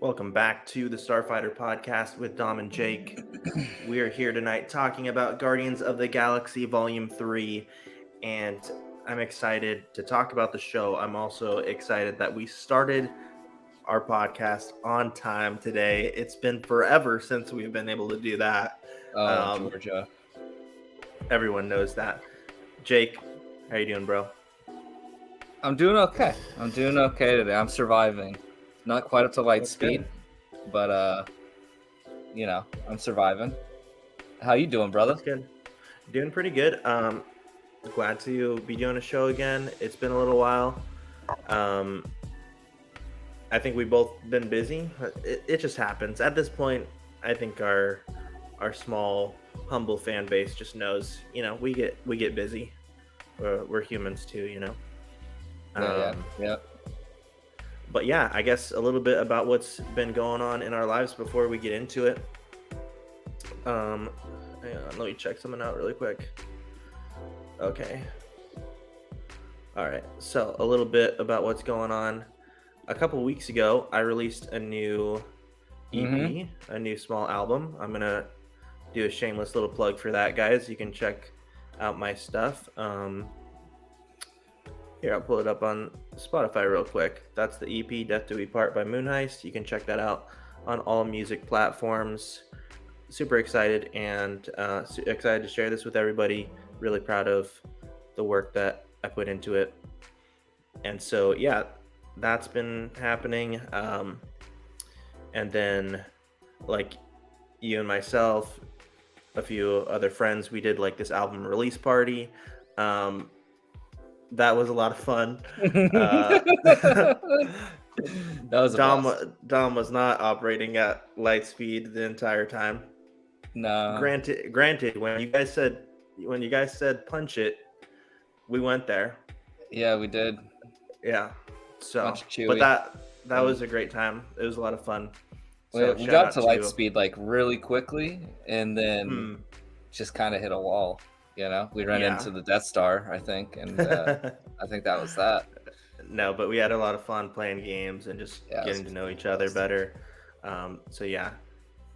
Welcome back to the Starfighter podcast with Dom and Jake. We are here tonight talking about Guardians of the Galaxy Volume 3, and I'm excited to talk about the show. I'm also excited that we started our podcast on time today. It's been forever since we've been able to do that. Georgia. Everyone knows that. Jake, how you doing, bro? I'm doing okay. Today. I'm surviving. Not quite up to light speed, but I'm surviving. How you doing, brother? That's good. Doing pretty good. Glad to be doing a show again. It's been a little while. I think we've both been busy. It just happens. At this point, I think our small, humble fan base just knows, we get busy. We're humans too, Yeah. But yeah, I guess a little bit about what's been going on in our lives before we get into it. Hang on, let me check something out really quick. Okay. All right. So a little bit about what's going on. A couple weeks ago, I released a new EP, a new small album. I'm gonna do a shameless little plug for that, guys. You can check out my stuff. Here, I'll pull it up on Spotify real quick. That's the EP, Death Do We Part by Moonheist. You can check that out on all music platforms. Super excited and excited to share this with everybody. Really proud of the work that I put into it. And so, yeah, that's been happening. And then, like you and myself, a few other friends, we did like this album release party. That was a lot of fun. That was Dom was not operating at light speed the entire time. No. Granted, when you guys said punch it, we went there. Yeah, we did. Yeah. So, but that was a great time. It was a lot of fun. So we got to light speed like really quickly, and then just kind of hit a wall. We ran into the Death Star, I think, and I think that was that. No, but we had a lot of fun playing games and just getting to know each other better. So yeah,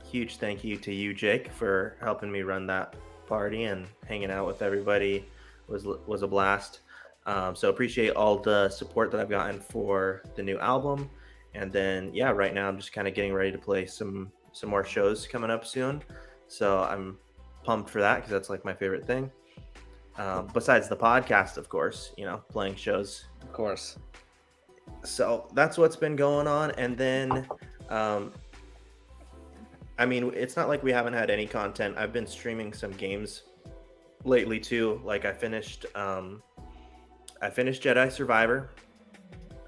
huge thank you to you, Jake, for helping me run that party and hanging out with everybody. Was a blast. So appreciate all the support that I've gotten for the new album. And then right now I'm just kind of getting ready to play some more shows coming up soon. So I'm pumped for that because that's like my favorite thing. Besides the podcast, of course, playing shows. Of course. So that's what's been going on. And then, it's not like we haven't had any content. I've been streaming some games lately too. Like I finished Jedi Survivor.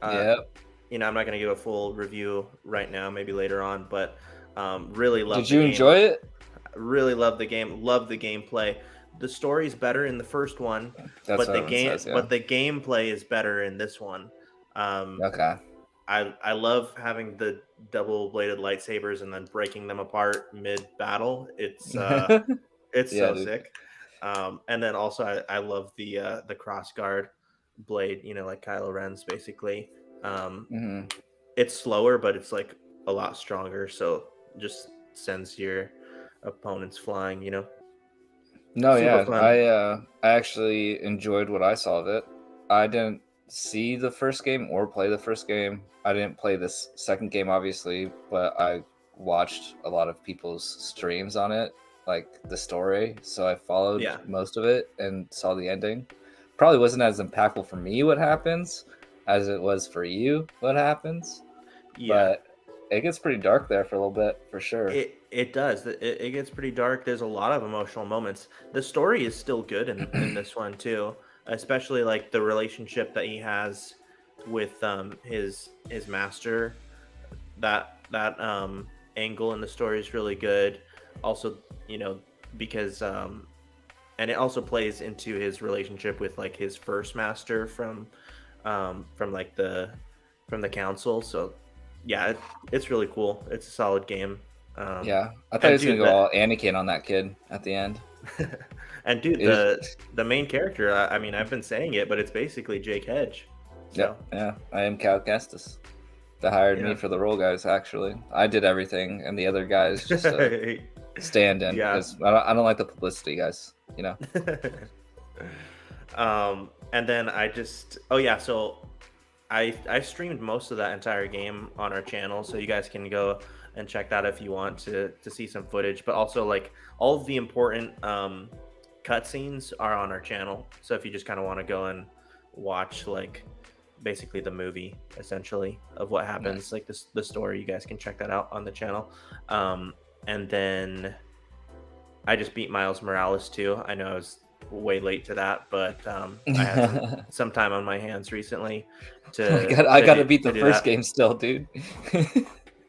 I'm not going to give a full review right now, maybe later on, but really love Did you enjoy it? Really love the game. Love the gameplay. The story's better in the first one, but the gameplay is better in this one. Okay. I love having the double-bladed lightsabers and then breaking them apart mid-battle. It's it's so sick. And then also I love the crossguard blade. Like Kylo Ren's basically. It's slower, but it's like a lot stronger. So just sends your opponents flying. I actually enjoyed what I saw of it. I didn't see the first game or play the first game. I didn't play this second game, obviously, but I watched a lot of people's streams on it, like the story. So I followed most of it and saw the ending. Probably wasn't as impactful for me what happens as it was for you what happens. But it gets pretty dark there for a little bit, for sure. It does. It gets pretty dark. There's a lot of emotional moments. The story is still good in this one too, especially like the relationship that he has with his master. That angle in the story is really good. Also, because and it also plays into his relationship with like his first master from the council. So yeah, it's really cool. It's a solid game. I thought he was gonna go all Anakin on that kid at the end. And dude, the main character, I've been saying it, but it's basically Jake Hedge. So. Yeah, I am Cal Kestis. They hired me for the role, guys. Actually, I did everything, and the other guys just stand in because I don't like the publicity, guys. You know. And then so I streamed most of that entire game on our channel, so you guys can go and check that if you want to see some footage. But also, like, all of the important cutscenes are on our channel, so if you just kind of want to go and watch, like, basically the movie essentially of what happens, like the story, you guys can check that out on the channel. And then I just beat Miles Morales too. I know I was way late to that, but I had some time on my hands recently I gotta beat the first game still, dude.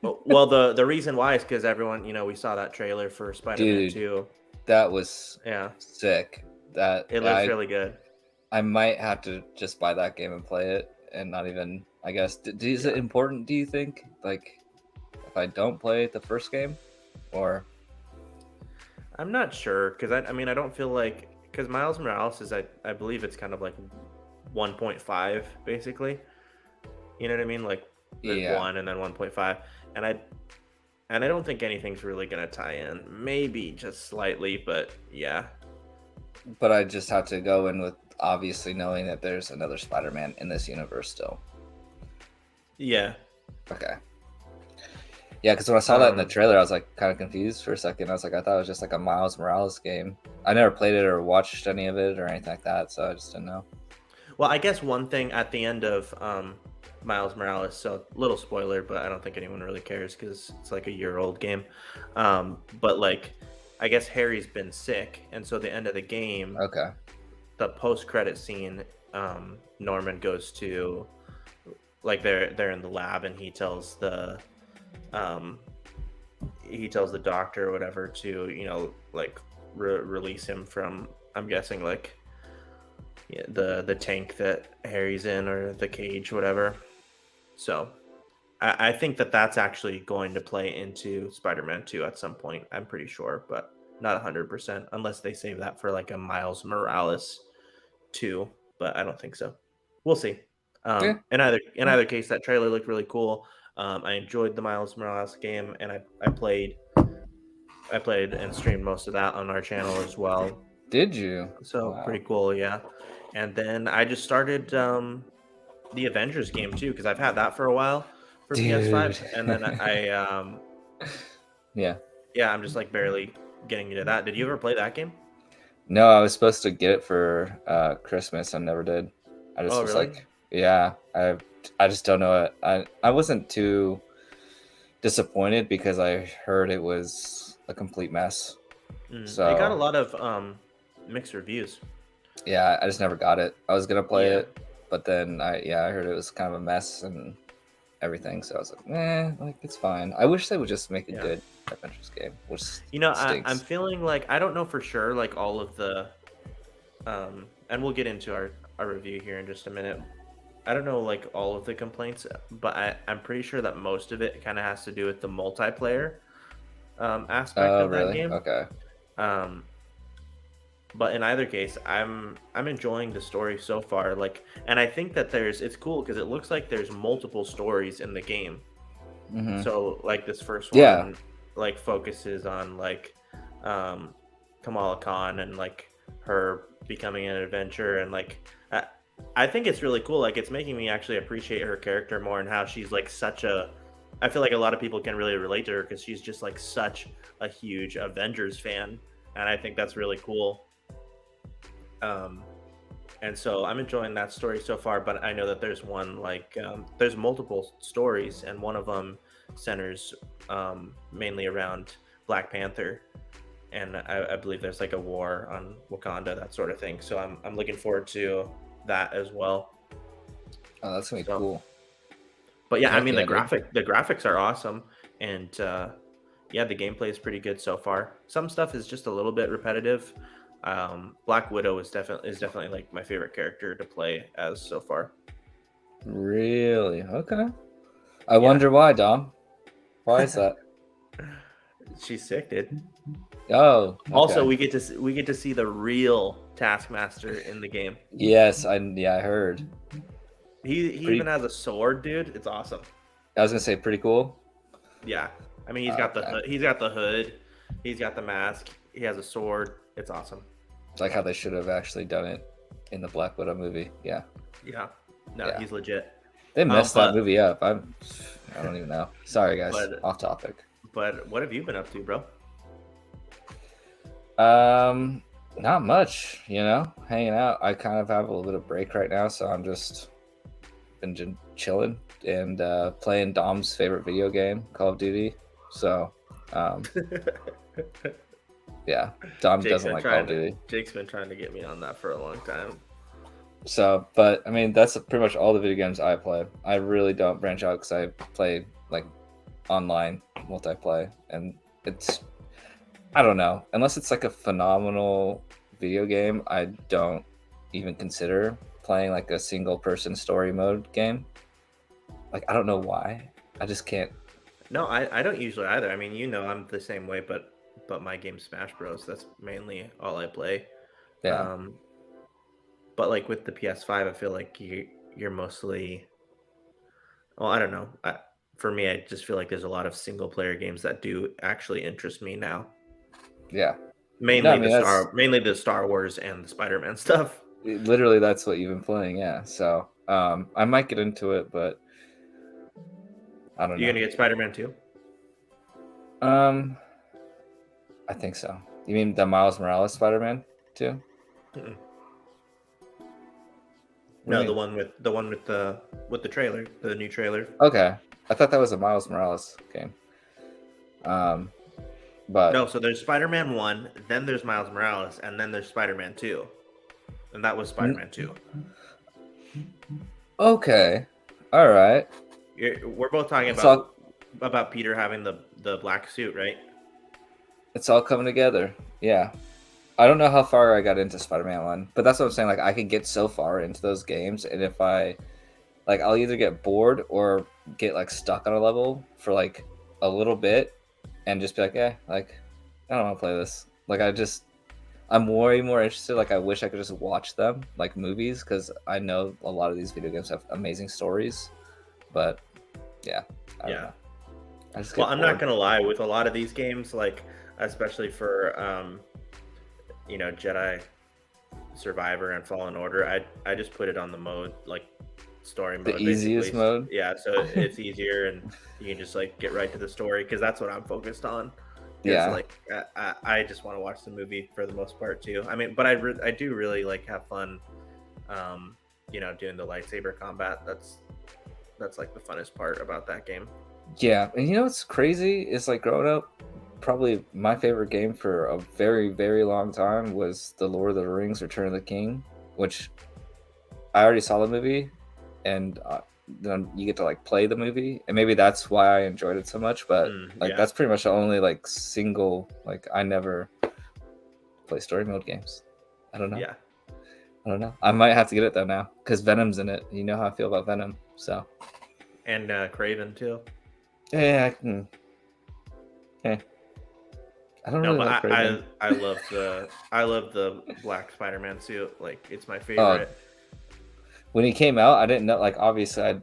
Well, the reason why is because everyone, we saw that trailer for Spider-Man 2. That was sick. It looks really good. I might have to just buy that game and play it, and not even, I guess, is it important, do you think? Like, if I don't play the first game, or? I'm not sure, because I mean, I don't feel like, because Miles Morales is, I believe it's kind of like 1.5, basically. You know what I mean? Like, 1 and then 1.5. And I don't think anything's really going to tie in. Maybe just slightly, but yeah. But I just have to go in with obviously knowing that there's another Spider-Man in this universe still. Yeah. Okay. Yeah, because when I saw that in the trailer, I was like kind of confused for a second. I was like, I thought it was just like a Miles Morales game. I never played it or watched any of it or anything like that, so I just didn't know. Well, I guess one thing at the end of Miles Morales, so little spoiler, but I don't think anyone really cares because it's like a year-old game. But like, I guess Harry's been sick, and so the end of the game, the post-credit scene, Norman goes to, like, they're in the lab, and he tells the doctor or whatever to like release him from, I'm guessing, like, the tank that Harry's in, or the cage, whatever. So I think that's actually going to play into Spider-Man 2 at some point. I'm pretty sure, but not 100%, unless they save that for like a Miles Morales 2, but I don't think so. We'll see. In either case, that trailer looked really cool. I enjoyed the Miles Morales game, and I played and streamed most of that on our channel as well. Did you? So pretty cool, yeah. And then I just started the Avengers game too, because I've had that for a while for PS5, and then I'm just like barely getting into that. Did you ever play that game? No, I was supposed to get it for Christmas. I never did. I just was really? like, I just don't know it. I wasn't too disappointed because I heard it was a complete mess. So it got a lot of mixed reviews. Yeah, I just never got it. I was gonna play it, but then I heard it was kind of a mess and everything. So I was like, like, it's fine. I wish they would just make a good Avengers game. Which I'm feeling like, I don't know for sure, like, all of the and we'll get into our review here in just a minute. I don't know, like, all of the complaints, but I'm pretty sure that most of it kind of has to do with the multiplayer aspect of that game. Okay. But in either case, I'm enjoying the story so far. Like, and I think that it's cool because it looks like there's multiple stories in the game. Mm-hmm. So like this first one, like, focuses on like Kamala Khan and like her becoming an adventurer, and like I think it's really cool. Like, it's making me actually appreciate her character more, and how she's like I feel like a lot of people can really relate to her because she's just like such a huge Avengers fan, and I think that's really cool. And so I'm enjoying that story so far, but I know that there's one, like, there's multiple stories, and one of them centers mainly around Black Panther, and I believe there's like a war on Wakanda, that sort of thing. So I'm looking forward to that as well. Oh, that's gonna be cool. But yeah, I mean, the graphics are awesome, and the gameplay is pretty good so far. Some stuff is just a little bit repetitive. Black Widow is definitely like my favorite character to play as so far. Really? Okay. I wonder why, Dom. Why is that? She's sick, dude. Oh. Okay. Also, we get to see the real Taskmaster in the game. Yes, I heard. He even has a sword, dude. It's awesome. I was gonna say pretty cool. Yeah, I mean he's got the hood, he's got the mask, he has a sword. It's awesome. It's like how they should have actually done it in the Black Widow movie. Yeah. Yeah. No, he's legit. They messed that movie up. I don't even know. Sorry, guys. Off topic. But what have you been up to, bro? Not much. Hanging out. I kind of have a little bit of break right now, so I'm just been chilling and playing Dom's favorite video game, Call of Duty. So, yeah, Dom doesn't like Call of Duty. Jake's been trying to get me on that for a long time. So, but I mean, that's pretty much all the video games I play. I really don't branch out because I play like online multiplayer, and I don't know, unless it's like a phenomenal video game, I don't even consider playing like a single person story mode game. Like, I don't know why. I just can't. No, I don't usually either. I mean, I'm the same way, but my game's Smash Bros. That's mainly all I play. Yeah. But like with the PS5, I feel like you're mostly. Well, I don't know. For me, I just feel like there's a lot of single player games that do actually interest me now. Yeah. Mainly the Star Wars and the Spider-Man stuff. Literally, that's what you've been playing, yeah. So, I might get into it, but I don't know. You gonna get Spider-Man 2? I think so. You mean the Miles Morales Spider-Man 2? Mm-mm. No, the one with the trailer, the new trailer. Okay, I thought that was a Miles Morales game. But no, so there's Spider-Man 1, then there's Miles Morales, and then there's Spider-Man 2, and that was Spider-Man 2. Okay, all right. We're both talking about Peter having the black suit, right? It's all coming together. Yeah. I don't know how far I got into Spider-Man 1, but that's what I'm saying. Like, I could get so far into those games, and if I'll either get bored or get like stuck on a level for like a little bit and just be like, I don't want to play this. Like, I'm way more interested. Like, I wish I could just watch them like movies, because I know a lot of these video games have amazing stories, but yeah. I don't know. I'm not gonna lie, with a lot of these games, like especially for Jedi Survivor and Fallen Order, I just put it on the mode, like story mode, the easiest mode. Yeah, so it's easier and you can just like get right to the story, because that's what I'm focused on. Yeah, like I just want to watch the movie for the most part too. I mean, but I do really like have fun doing the lightsaber combat. That's like the funnest part about that game. Yeah, and what's crazy is, like, growing up, probably my favorite game for a very, very long time was the Lord of the Rings Return of the King, which I already saw the movie, and then you get to like play the movie, and maybe that's why I enjoyed it so much. But that's pretty much the only like single, like, I never play story mode games. I don't know. Yeah, I don't know. I might have to get it though now, because Venom's in it. You know how I feel about Venom, so. And Kraven too. Yeah, I can. Yeah. I don't really like Kraven. I love the black Spider-Man suit. Like, it's my favorite. When he came out, I didn't know. Like, obviously, I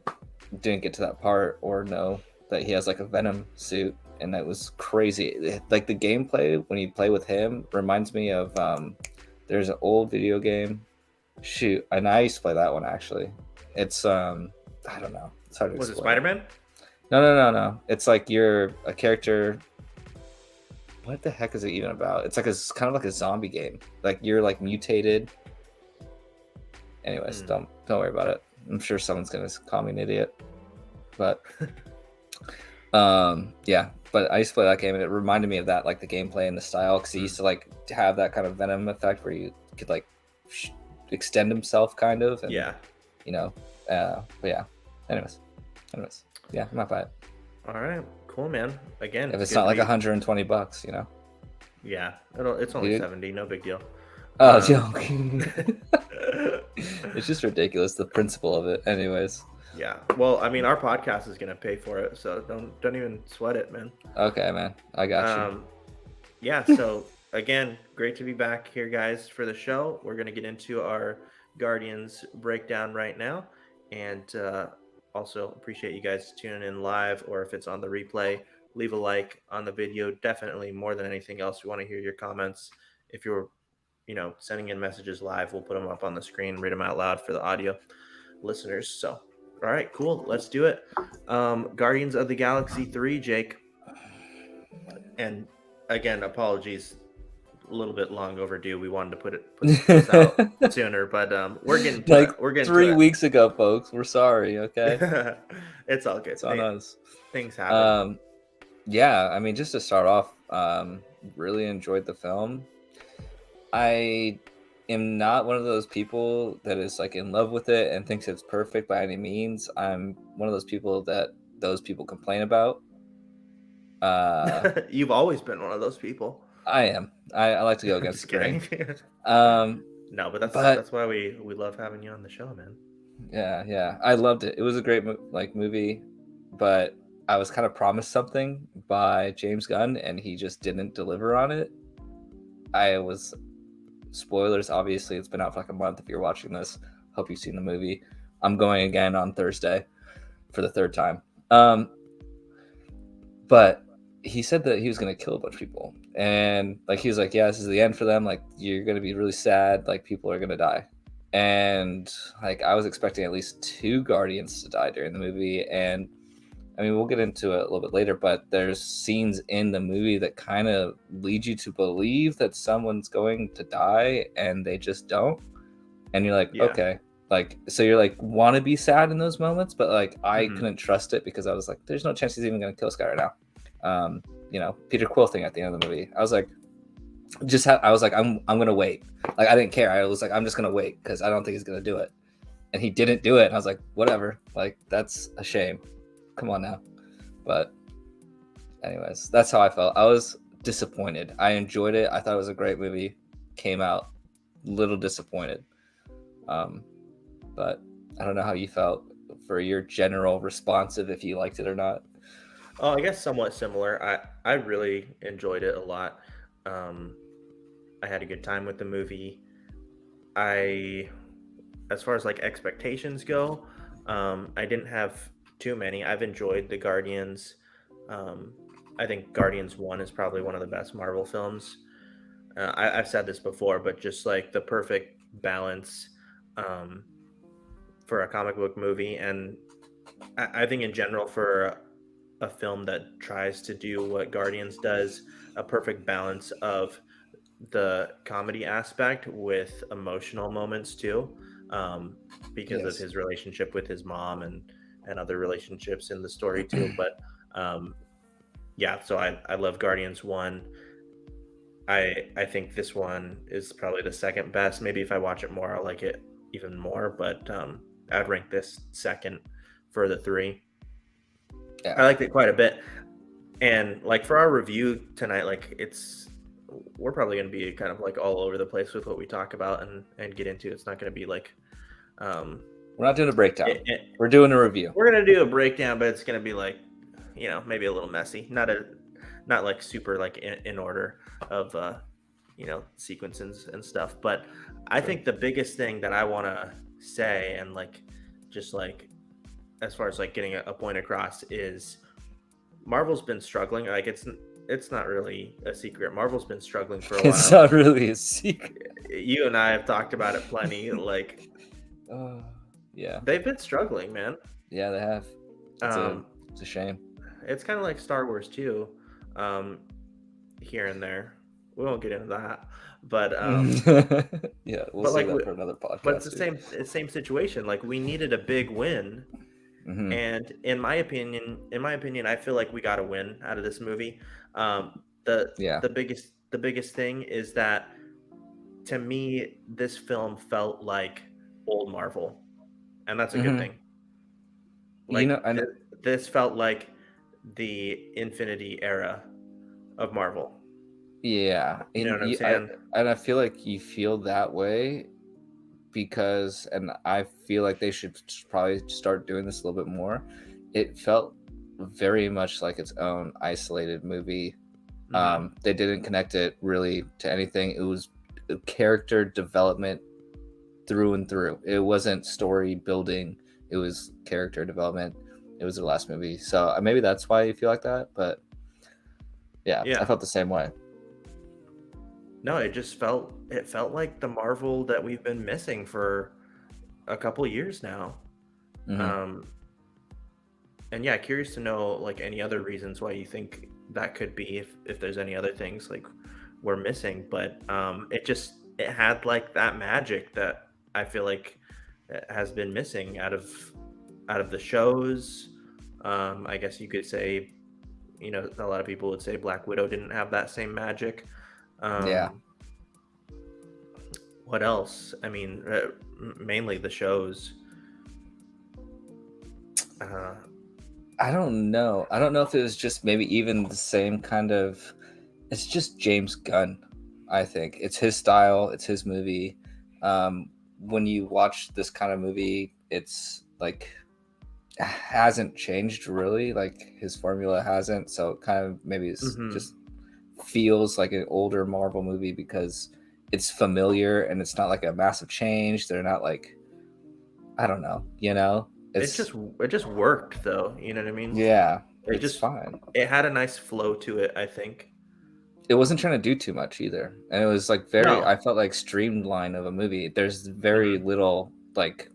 didn't get to that part or know that he has like a Venom suit, and that was crazy. Like, the gameplay when you play with him reminds me of there's an old video game. Shoot, and I used to play that one actually. It's I don't know. It's hard to explain. Was it Spider-Man? No. It's like you're a character. What the heck is it even about? It's like kind of like a zombie game. Like, you're like mutated. Anyways, don't worry about it. I'm sure someone's gonna call me an idiot. But yeah. But I used to play that game, and it reminded me of that, like the gameplay and the style, because he used to like have that kind of Venom effect where you could like extend himself, kind of. And, but yeah. Anyways, yeah, I'm not bad. All right, cool, man. Again, if it's not like $120, Yeah, it's only 70, no big deal. Oh, joking. It's just ridiculous, the principle of it. Anyways. Yeah. Well, I mean, our podcast is gonna pay for it, so don't even sweat it, man. Okay, man. I got you. Yeah. So again, great to be back here, guys, for the show. We're gonna get into our Guardians breakdown right now, and also appreciate you guys tuning in live, or if it's on the replay, leave a like on the video. Definitely, more than anything else, we want to hear your comments. If you're, sending in messages live, we'll put them up on the screen, read them out loud for the audio listeners. So, all right, cool. Let's do it. Guardians of the Galaxy 3, Jake. And again, apologies, a little bit long overdue. We wanted to put this out sooner, but we're getting to like it. We're getting 3 weeks ago, folks. We're sorry. Okay, it's all good. It's on us. Things happen. Yeah, I mean, just to start off, really enjoyed the film. I am not one of those people that is like in love with it and thinks it's perfect by any means. I'm one of those people that those people complain about. You've always been one of those people. I am. I like to go against the grain. No, but that's why we love having you on the show, man. Yeah. I loved it. It was a great movie, but I was kind of promised something by James Gunn, and he just didn't deliver on it. Spoilers, obviously, it's been out for like a month if you're watching this. Hope you've seen the movie. I'm going again on Thursday for the third time. But he said that he was going to kill a bunch of people. And like he was like, yeah, this is the end for them. Like, you're going to be really sad. Like, people are going to die. And like, I was expecting at least 2 Guardians to die during the movie. And I mean, we'll get into it a little bit later, but there's scenes in the movie that kind of lead you to believe that someone's going to die and they just don't. And you're like, okay. Like, so you're like, want to be sad in those moments, but like, I couldn't trust it because I was like, there's no chance he's even going to kill this guy right now. Peter Quill thing at the end of the movie. I was like, I'm going to wait. Like, I didn't care. I was like, I'm just going to wait because I don't think he's going to do it. And he didn't do it. And I was like, whatever. Like, that's a shame. Come on now. But anyways, that's how I felt. I was disappointed. I enjoyed it. I thought it was a great movie. Came out a little disappointed. But I don't know how you felt for your general response if you liked it or not. Oh, I guess somewhat similar. I really enjoyed it a lot. I had a good time with the movie. As far as like expectations go, I didn't have too many. I've enjoyed the Guardians. I think Guardians 1 is probably one of the best Marvel films. I've said this before, but just like the perfect balance for a comic book movie. And I think in general for a film that tries to do what Guardians does, a perfect balance of the comedy aspect with emotional moments too, because of his relationship with his mom and other relationships in the story too. But so I love Guardians 1. I think this one is probably the second best. Maybe if I watch it more, I'll like it even more, but I'd rank this second for the 3. I liked it quite a bit. And like for our review tonight, like we're probably going to be kind of like all over the place with what we talk about and get into. It's not going to be like we're not doing a breakdown. We're doing a review. We're going to do a breakdown, but it's going to be like, maybe a little messy. Not like super like in order of sequences and stuff. But I think the biggest thing that I want to say, and like just like as far as like getting a point across, is Marvel's been struggling. Like it's not really a secret. Marvel's been struggling for a while. It's not really a secret. You and I have talked about it plenty. Like yeah, they've been struggling, man. Yeah, they have. It's a shame. It's kind of like Star Wars too, here and there. We won't get into that, but yeah, we'll save that for another podcast. But it's the same situation. Like we needed a big win, and in my opinion, I feel like we got a win out of this movie. The biggest thing is that to me, this film felt like old Marvel, and that's a good thing. Like this felt like the Infinity era of Marvel. Yeah, you know what I'm saying? And I feel like you feel that way because, and I feel like they should probably start doing this a little bit more. It felt very much like its own isolated movie. They didn't connect it really to anything. It was character development through and through. It wasn't story building It was character development. It was their last movie, so maybe that's why you feel like that. But yeah, I felt the same way. No, it felt like the Marvel that we've been missing for a couple years now. Mm-hmm. And yeah, curious to know like any other reasons why you think that could be, if there's any other things like we're missing. But it had like that magic that I feel like has been missing out of the shows. I guess you could say, a lot of people would say Black Widow didn't have that same magic. Yeah. What else? I mean, mainly the shows. I don't know. I don't know if it was just maybe even the same kind of. It's just James Gunn. I think it's his style. It's his movie. When you watch this kind of movie, it's like hasn't changed really. Like his formula hasn't. So it kind of maybe it's just feels like an older Marvel movie because it's familiar and it's not like a massive change. They're not like, I don't know, it just worked though. You know what I mean? Yeah, it's just fine. It had a nice flow to it, I think. It wasn't trying to do too much either, and it was like I felt like streamlined of a movie. There's very little like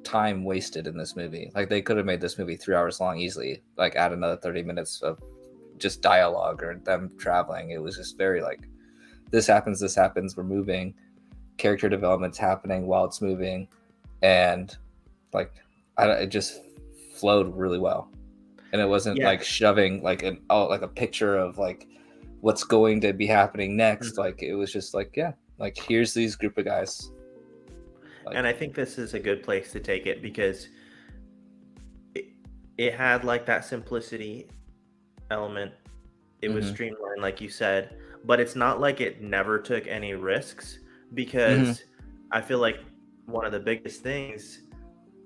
time wasted in this movie. Like they could have made this movie 3 hours long easily, like add another 30 minutes of just dialogue or them traveling. It was just very like, this happens, we're moving, character development's happening while it's moving, and like it just flowed really well. And it wasn't like shoving like a picture of like what's going to be happening next. Like it was just like, yeah, like here's these group of guys. Like, and I think this is a good place to take it because it had like that simplicity element. It was streamlined, like you said, but it's not like it never took any risks, because I feel like one of the biggest things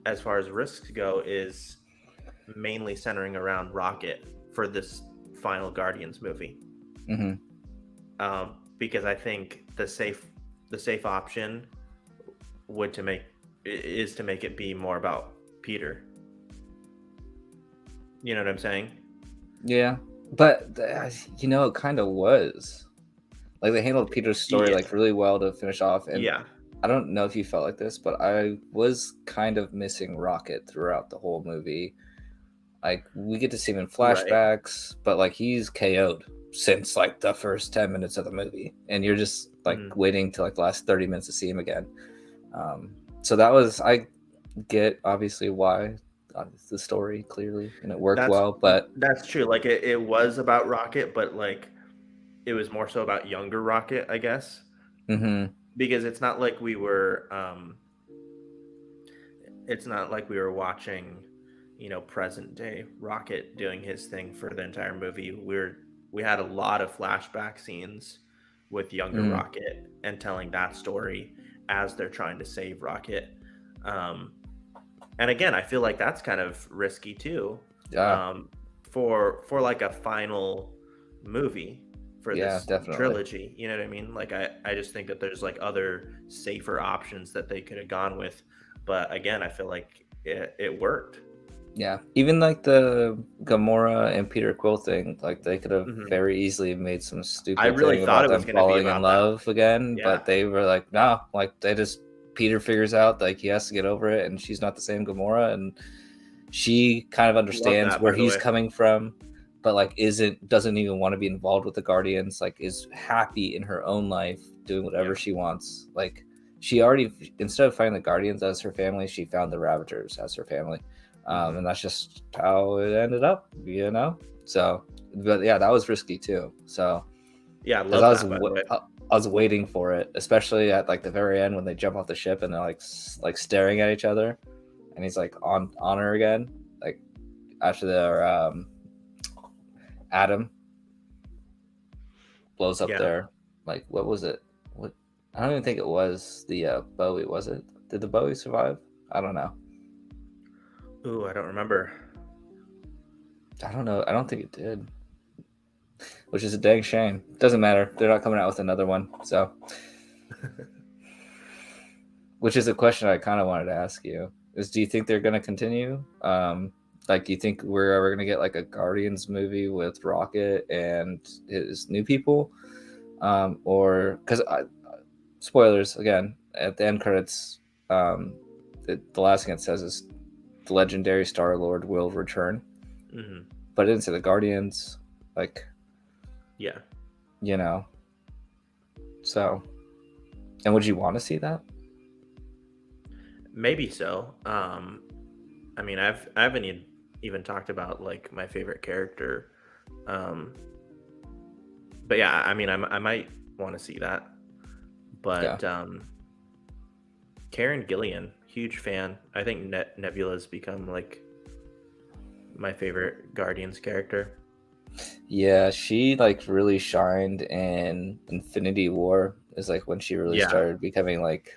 as far as risks go is mainly centering around Rocket for this final Guardians movie. Because I think the safe option is to make it be more about Peter. You know what I'm saying? Yeah, but it kind of was. Like they handled Peter's story like really well to finish off, and I don't know if you felt like this, but I was kind of missing Rocket throughout the whole movie. Like we get to see him in flashbacks, but like he's KO'd since like the first 10 minutes of the movie, and you're just like waiting till like the last 30 minutes to see him again. So that was, I get obviously why the story clearly, and it worked well, but that's true. Like it was about Rocket, but like it was more so about younger Rocket, I guess. Because it's not like we were watching, present day Rocket doing his thing for the entire movie. We had a lot of flashback scenes with younger Rocket and telling that story as they're trying to save Rocket. And again, I feel like that's kind of risky too. For like a final movie for this trilogy. You know what I mean? Like I just think that there's like other safer options that they could have gone with. But again, I feel like it worked. Yeah, even like the Gamora and Peter Quill thing, like they could have very easily made some stupid thing about them falling in love again, but they were like, no, like Peter figures out like he has to get over it, and she's not the same Gamora, and she kind of understands where he's coming from, but like doesn't even want to be involved with the Guardians, like is happy in her own life doing whatever she wants. Like she already, instead of finding the Guardians as her family, she found the Ravagers as her family. And that's just how it ended up, So, but yeah, that was risky too. So, yeah, I was waiting for it, especially at like the very end when they jump off the ship and they're like staring at each other, and he's like on her again, like after their Adam blows up their, like, what was it? What, I don't even think it was the Bowie. Was it? Did the Bowie survive? I don't know. Ooh, I don't remember. I don't know. I don't think it did. Which is a dang shame. Doesn't matter. They're not coming out with another one. So, which is a question I kind of wanted to ask you. is, do you think they're gonna continue? Like, do you think we're ever gonna get like a Guardians movie with Rocket and his new people? Or because spoilers again at the end credits, the last thing it says is the legendary Star Lord will return, but it didn't say the Guardians. Like, yeah, you know. So, and would you want to see that? Maybe so. I mean, I haven't even talked about like my favorite character. But yeah, I mean, I might want to see that. But Karen Gillan, huge fan. I think Nebula's become like my favorite Guardians character. Yeah, she like really shined in Infinity War. Is like when she really started becoming like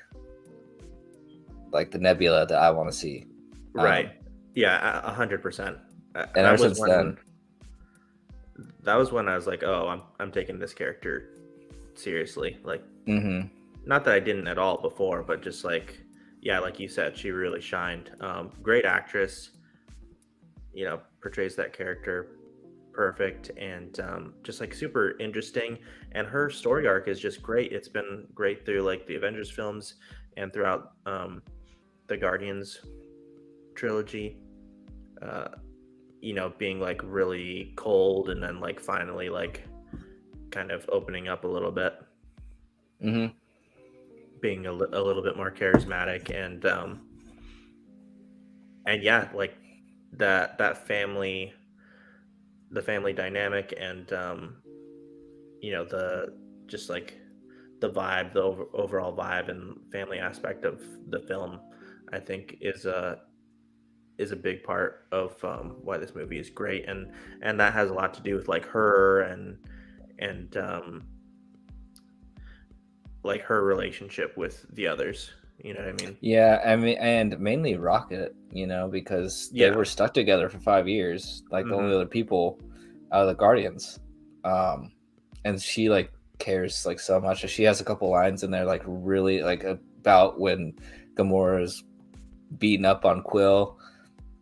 the Nebula that I want to see. Right. Yeah, 100%. And ever since then, that was when I was like, oh, I'm taking this character seriously. Like, not that I didn't at all before, but just like, yeah, like you said, she really shined. Great actress, you know, portrays that character perfect, and just like super interesting. And her story arc is just great. It's been great through like the Avengers films and throughout the Guardians trilogy. You know, being like really cold and then like finally like kind of opening up a little bit, being a little bit more charismatic, and yeah, like that family, the family dynamic, and you know, the just like the vibe, the overall vibe and family aspect of the film, I think is a big part of why this movie is great, and that has a lot to do with like her and like her relationship with the others. You know what I mean? Yeah, I mean, and mainly Rocket. You know, because they were stuck together for 5 years, like the only other people out of the Guardians. And she like cares like so much. She has a couple lines in there like really like about when Gamora's beating up on Quill,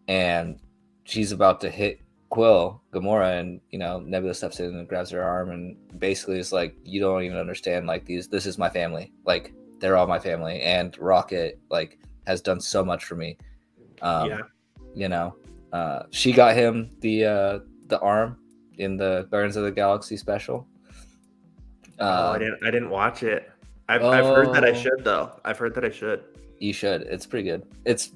and she's about to hit Gamora, and you know, Nebula steps in and grabs her arm, and basically it's like, you don't even understand, like this is my family, like they're all my family, and Rocket like has done so much for me. You know, she got him the arm in the Guardians of the Galaxy special. I didn't watch it. I've heard that I should though. I've heard that I should. You should. It's pretty good. It's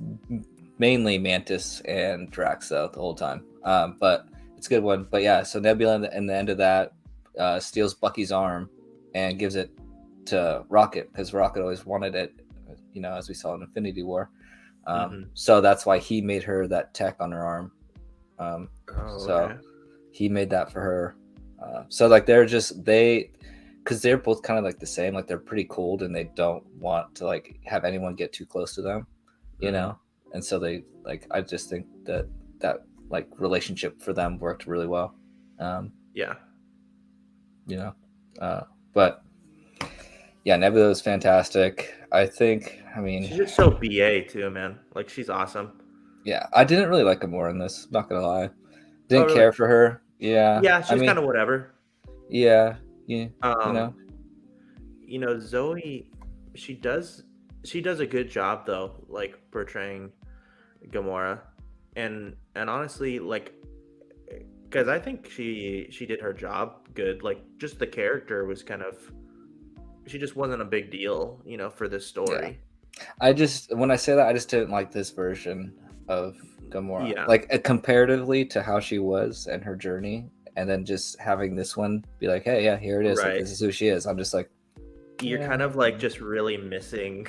mainly Mantis and Drax though the whole time, but it's a good one. But yeah, so Nebula in the end of that steals Bucky's arm and gives it to Rocket, because Rocket always wanted it, you know, as we saw in Infinity War. So that's why he made her that tech on her arm. So he made that for her. So like because they're both kind of like the same, like they're pretty cold and they don't want to like have anyone get too close to them, you know. And so they like, I just think that like relationship for them worked really well. You know, but yeah, Nebula is fantastic. I think, I mean, she's just so BA too, man. Like, she's awesome. Yeah, I didn't really like Gamora in this, not gonna lie. Didn't care for her. Yeah, she's kind of whatever. Yeah, you know, Zoe, she does a good job though, like portraying Gamora, and honestly, like, because I think she did her job good. Like, just the character was kind of, she just wasn't a big deal, you know, for this story. When I say that, I just didn't like this version of Gamora, like comparatively to how she was and her journey, and then just having this one be like, hey, yeah, here it is, like, this is who she is. I'm just like, you're kind of like just really missing.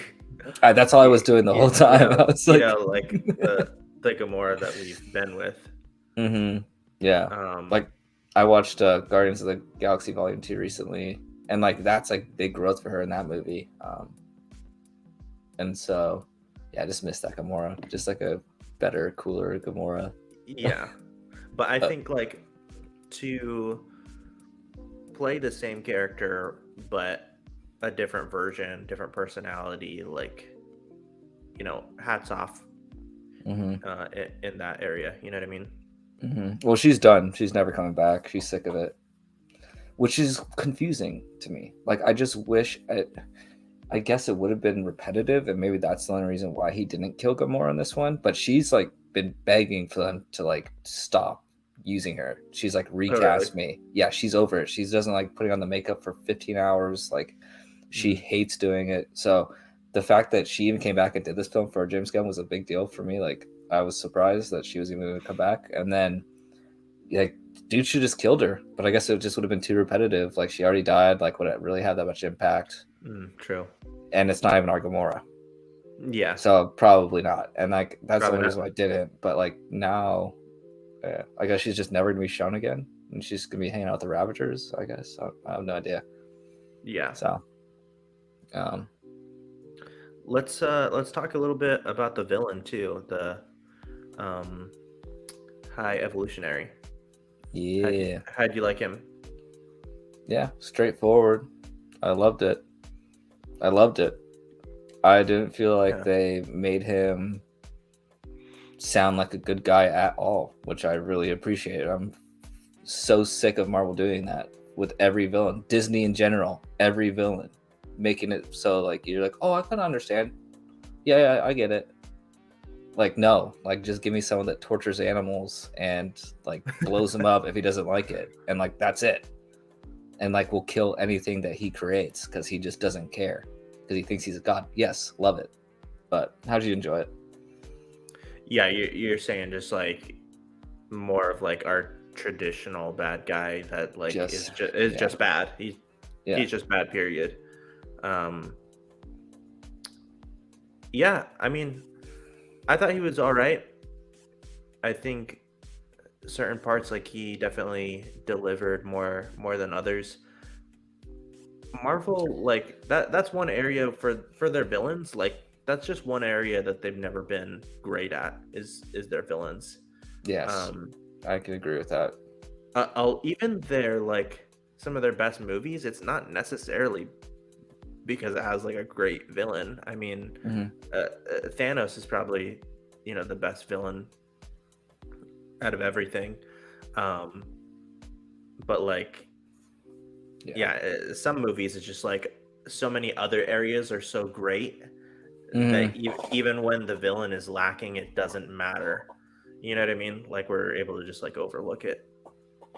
That's all I was doing the whole time. I was like, you know, like the Gamora that we've been with. Yeah. Like, I watched Guardians of the Galaxy Volume 2 recently, and like that's like big growth for her in that movie. And so yeah, I just missed that Gamora, just like a better, cooler Gamora. Yeah, but I think like to play the same character but a different version, different personality, like, you know, hats off in that area. You know what I mean? Well, she's done. She's never coming back. She's sick of it, which is confusing to me. Like, I just wish I guess it would have been repetitive, and maybe that's the only reason why he didn't kill Gamora in this one. But she's like been begging for them to like stop using her. She's like, recast me. Yeah, she's over it. She doesn't like putting on the makeup for 15 hours. Like, she hates doing it. So the fact that she even came back and did this film for James Gunn was a big deal for me. Like, I was surprised that she was even going to come back. And then, like, dude should just killed her. But I guess it just would have been too repetitive. Like, she already died. Like, would it really have that much impact? True. And it's not even our Gamora. Yeah. So probably not. And like, that's the only reason why I didn't. But like, now, I guess she's just never gonna be shown again, and she's gonna be hanging out with the Ravagers, I guess. I have no idea. Yeah. So, let's talk a little bit about the villain too, the High Evolutionary. Yeah. How'd you like him? Yeah, straightforward. I loved it. I didn't feel like they made him sound like a good guy at all, which I really appreciated. I'm so sick of Marvel doing that with every villain. Disney in general, every villain, making it so like you're like, oh, I can understand. Yeah, I get it. Like, no, like, just give me someone that tortures animals and like blows them up if he doesn't like it, and like that's it. And like will kill anything that he creates because he just doesn't care because he thinks he's a god. Yes, love it. But how did you enjoy it? Yeah, you're saying just like more of like our traditional bad guy that like is just bad. He's just bad. Period. Yeah, I mean, I thought he was all right. I think certain parts, like, he definitely delivered more than others. Marvel, like, that's one area for their villains. Like, that's just one area that they've never been great at is their villains. Yes, I can agree with that. Even their, like, some of their best movies, it's not necessarily because it has like a great villain. I mean, Thanos is probably, the best villain out of everything. But like, some movies it's just like so many other areas are so great that even when the villain is lacking, it doesn't matter. You know what I mean? Like, we're able to just like overlook it.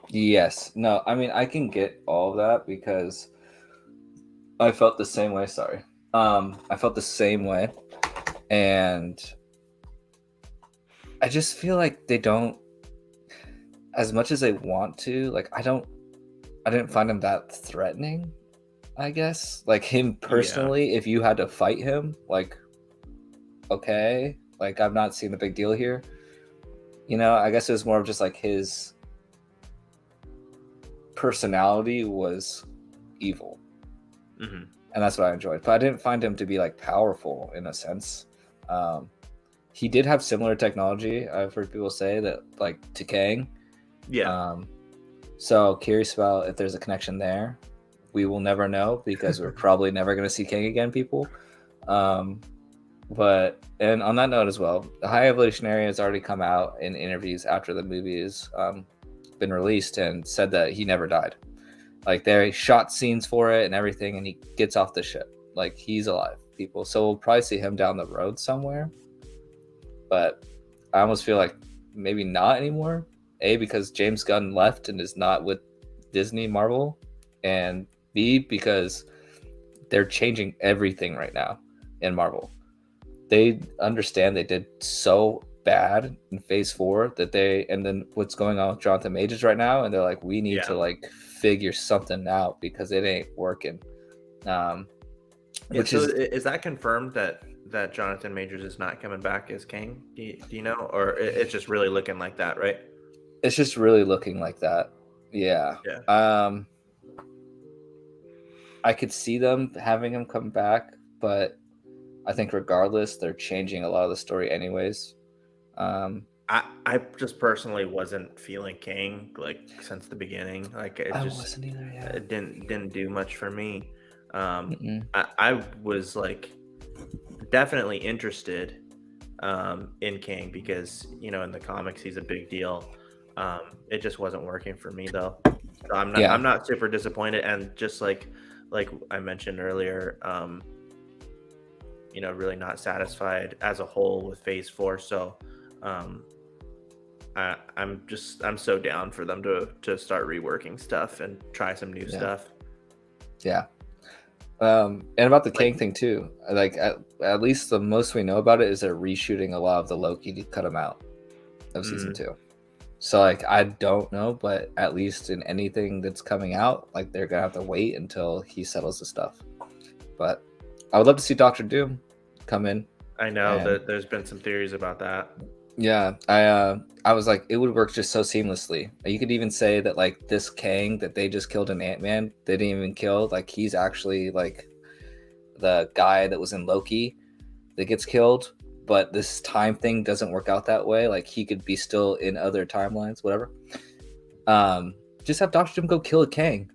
Yes. No, I mean, I can get all of that because I felt the same way. Sorry. I felt the same way. And I just feel like they don't, as much as they want to, like, I didn't find him that threatening, I guess. Like, him personally, if you had to fight him, like, okay, like, I'm not seeing the big deal here. I guess it was more of just like his personality was evil. And that's what I enjoyed. But I didn't find him to be like powerful in a sense. He did have similar technology. I've heard people say that, like, to Kang. Yeah. So curious about if there's a connection there. We will never know because we're probably never going to see Kang again, people. But, and on that note as well, the High Evolutionary has already come out in interviews after the movie has been released and said that he never died. Like, they shot scenes for it and everything, and he gets off the ship. Like, he's alive, people. So we'll probably see him down the road somewhere. But I almost feel like maybe not anymore. A, because James Gunn left and is not with Disney Marvel. And B, because they're changing everything right now in Marvel. They understand they did so bad in Phase 4 that and then what's going on with Jonathan Majors right now, and they're like, we need to like figure something out because it ain't working. Is that confirmed that Jonathan Majors is not coming back as Kang? Do you know, or it's just really looking like that, right? It's just really looking like that. Yeah. I could see them having him come back, but I think regardless, they're changing a lot of the story anyways. I just personally wasn't feeling Kang like since the beginning. Like, it just wasn't either. Yeah. It didn't do much for me. I was like definitely interested, in Kang because in the comics he's a big deal. It just wasn't working for me though. So I'm not super disappointed, and just like I mentioned earlier, really not satisfied as a whole with Phase 4. So I'm so down for them to start reworking stuff and try some new stuff. Yeah. And about the Kang thing too, like at least the most we know about it is they're reshooting a lot of the Loki to cut him out of season 2. So like I don't know, but at least in anything that's coming out, like they're gonna have to wait until he settles the stuff. But I would love to see Doctor Doom come in. I know that there's been some theories about that. Yeah, I was like, it would work just so seamlessly. You could even say that like this Kang that they just killed in Ant-Man, they didn't even kill. Like he's actually like the guy that was in Loki that gets killed, but this time thing doesn't work out that way. Like he could be still in other timelines, whatever. Just have Doctor Doom go kill a Kang,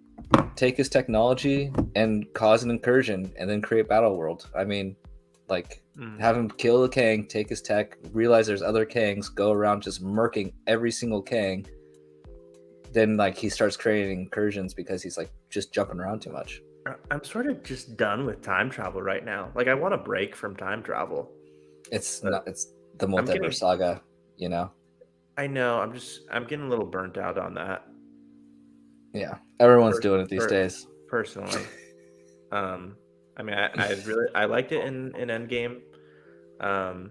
take his technology and cause an incursion, and then create Battle World. I mean, like have him kill a Kang, take his tech, realize there's other Kangs, go around just murking every single Kang. Then like he starts creating incursions because he's like just jumping around too much. I'm sort of just done with time travel right now. Like I want a break from time travel. It's the multiverse saga, I know. I'm getting a little burnt out on that. Yeah, everyone's doing it these days. Personally, I mean, I liked it in Endgame. I'm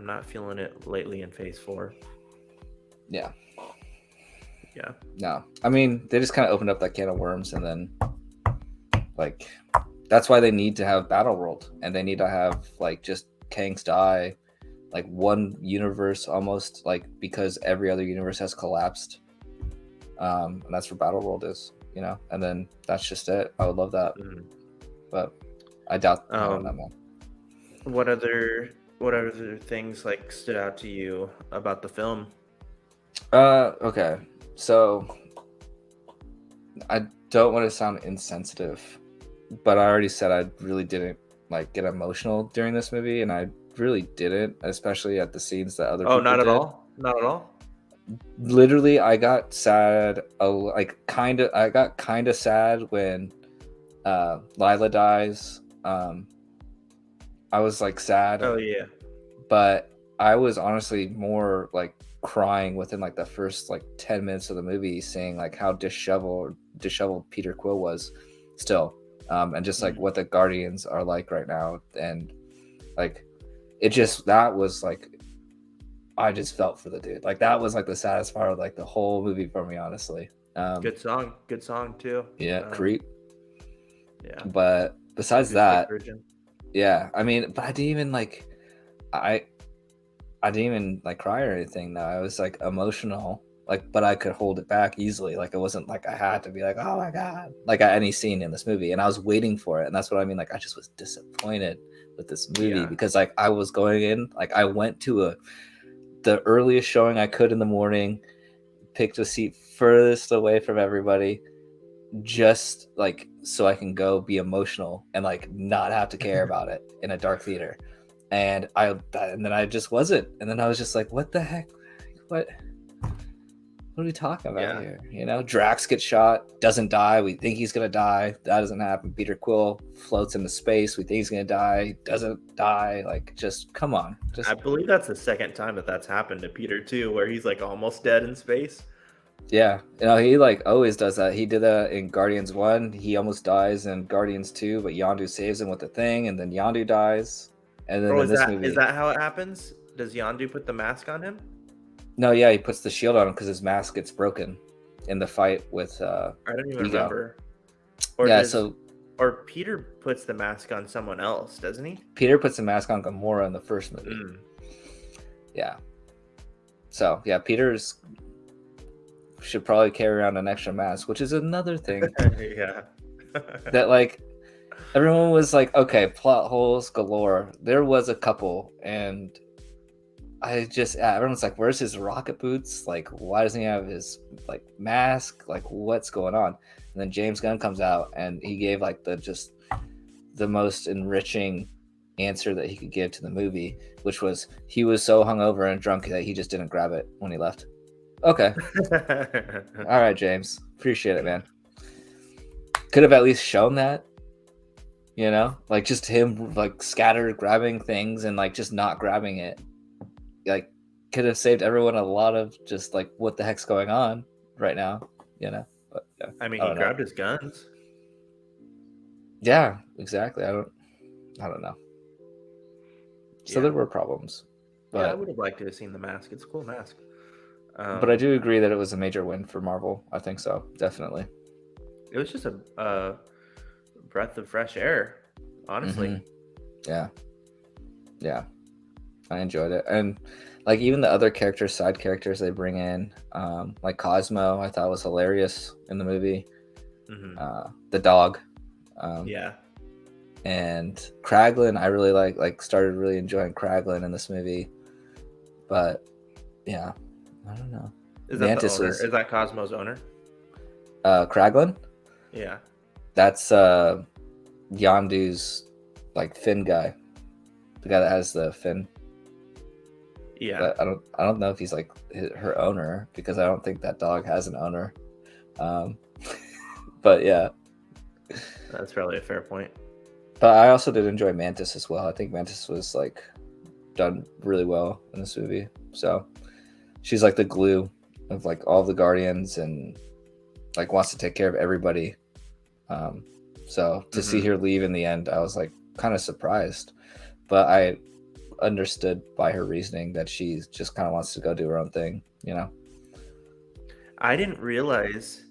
not feeling it lately in Phase 4. Yeah. Yeah. No, I mean they just kind of opened up that can of worms, and then like that's why they need to have Battle World, and they need to have like just Kangs die, like one universe almost, like because every other universe has collapsed. And that's where Battle World is, and then that's just it. I would love that, but I doubt. I don't know, man. What other things like stood out to you about the film? Okay, so I don't want to sound insensitive, but I already said I really didn't like get emotional during this movie, and I really didn't, especially at the scenes that other people not at did. all. Not at all. Literally, I got sad. I got kind of sad when Lila dies. I was like sad. Oh yeah. But I was honestly more like crying within like the first like 10 minutes of the movie, seeing like how disheveled Peter Quill was still, and just like what the Guardians are like right now, and like that was like I just felt for the dude. Like that was like the saddest part of like the whole movie for me, honestly. Good song too. Yeah, Creep. Yeah. But besides that, yeah, I mean, but I didn't even like I didn't even like cry or anything. No, I was like emotional, like, but I could hold it back easily. Like it wasn't like I had to be like, oh my god, like at any scene in this movie, and I was waiting for it, and that's what I mean. Like I just was disappointed with this movie because like I was going in, like I went to the earliest showing I could in the morning, picked a seat furthest away from everybody, just like so I can go be emotional and like not have to care about it in a dark theater. And then I just wasn't, and then I was just like, what the heck, what are we talking about here? Drax gets shot, doesn't die, we think he's gonna die, that doesn't happen. Peter Quill floats into space, we think he's gonna die, doesn't die. Like, just come on. I believe that's the second time that's happened to Peter too, where he's like almost dead in space. Yeah, he like always does that. He did that in Guardians 1, he almost dies in Guardians 2, but Yondu saves him with the thing, and then Yondu dies. And then in this movie, is that how it happens? Does Yondu put the mask on him? No, yeah, he puts the shield on him because his mask gets broken in the fight with I don't even Ego. remember. Or Peter puts the mask on someone else, doesn't he? Peter puts the mask on Gamora in the first movie. Yeah. So yeah, Peter's should probably carry around an extra mask, which is another thing. Yeah. That like everyone was like, okay, plot holes galore. There was a couple, and everyone's like, where's his rocket boots? Like, why doesn't he have his like mask? Like, what's going on? And then James Gunn comes out and he gave like the most enriching answer that he could give to the movie, which was he was so hungover and drunk that he just didn't grab it when he left. Okay. All right, James. Appreciate it, man. Could have at least shown that, you know, like just him like scattered grabbing things and like just not grabbing it. Like could have saved everyone a lot of just like what the heck's going on right now, you know. But yeah, I mean, he grabbed his guns. Yeah, exactly. I don't know. So there were problems. But yeah, I would have liked to have seen the mask. It's a cool mask. But I do agree that it was a major win for Marvel. I think so, definitely. It was just a breath of fresh air, honestly. Mm-hmm. Yeah, I enjoyed it, and like even the other characters, side characters they bring in, like Cosmo, I thought was hilarious in the movie. The dog, and Kraglin, I really like started really enjoying Kraglin in this movie, but yeah. I don't know. Is that the owner? Is that Cosmo's owner? Kraglin? Yeah. That's Yondu's like fin guy. The guy that has the fin. Yeah. But I don't know if he's like her owner because I don't think that dog has an owner. But yeah. That's probably a fair point. But I also did enjoy Mantis as well. I think Mantis was like done really well in this movie. So she's like the glue of like all the Guardians and like wants to take care of everybody. So to see her leave in the end, I was like kind of surprised, but I understood by her reasoning that she just kind of wants to go do her own thing, you know? I didn't realize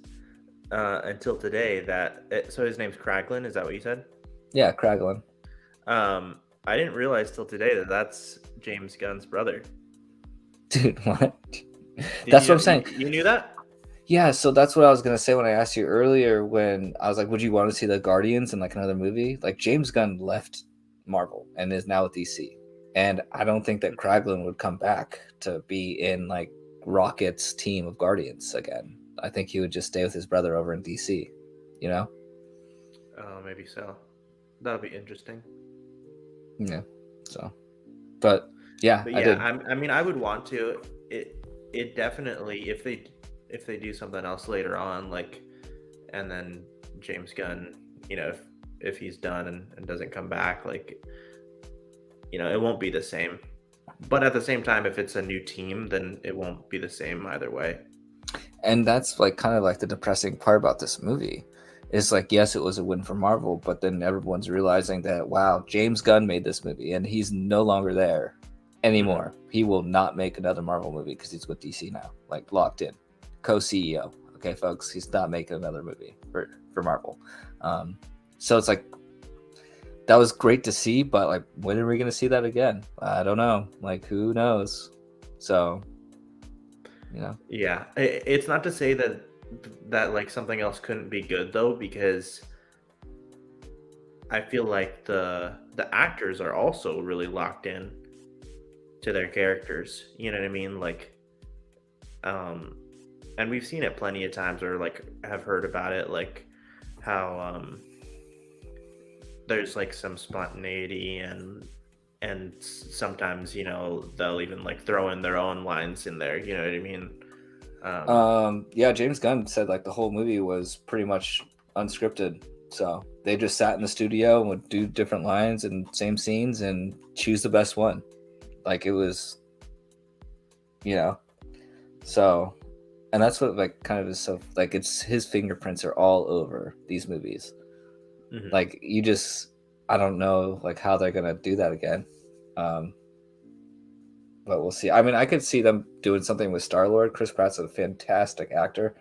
until today that, so his name's Kraglin, is that what you said? Yeah, Kraglin. I didn't realize till today that that's James Gunn's brother. Dude, what? That's what I'm saying. You knew that? Yeah, so that's what I was gonna say when I asked you earlier when I was like, would you want to see the Guardians in like another movie? Like James Gunn left Marvel and is now with DC. And I don't think that Kraglin would come back to be in like Rocket's team of Guardians again. I think he would just stay with his brother over in DC, you know? Oh, maybe so. That'll be interesting. Yeah. So, but yeah, but yeah, I mean, I would want to. It definitely, if they do something else later on, like, and then James Gunn, you know, if he's done and doesn't come back, like, you know, it won't be the same. But at the same time, if it's a new team, then it won't be the same either way. And that's like kind of like the depressing part about this movie. Is like, yes, it was a win for Marvel, but then everyone's realizing that, wow, James Gunn made this movie and he's no longer there anymore. He will not make another Marvel movie because he's with DC now, like locked in, co-CEO. Okay, folks, he's not making another movie for Marvel. So it's like, that was great to see, but like, when are we going to see that again? I don't know. Like, who knows? So, you know. Yeah, it's not to say that like something else couldn't be good though, because I feel like the actors are also really locked in to their characters, you know what I mean? Like and we've seen it plenty of times, or like have heard about it, like how there's like some spontaneity and sometimes, you know, they'll even like throw in their own lines in there, you know what I mean? Yeah, James Gunn said like the whole movie was pretty much unscripted. So they just sat in the studio and would do different lines and same scenes and choose the best one. Like it was, you know, so, and that's what like kind of is so like, it's his fingerprints are all over these movies. Like you just, I don't know like how they're going to do that again. But we'll see. I mean, I could see them doing something with Star-Lord. Chris Pratt's a fantastic actor.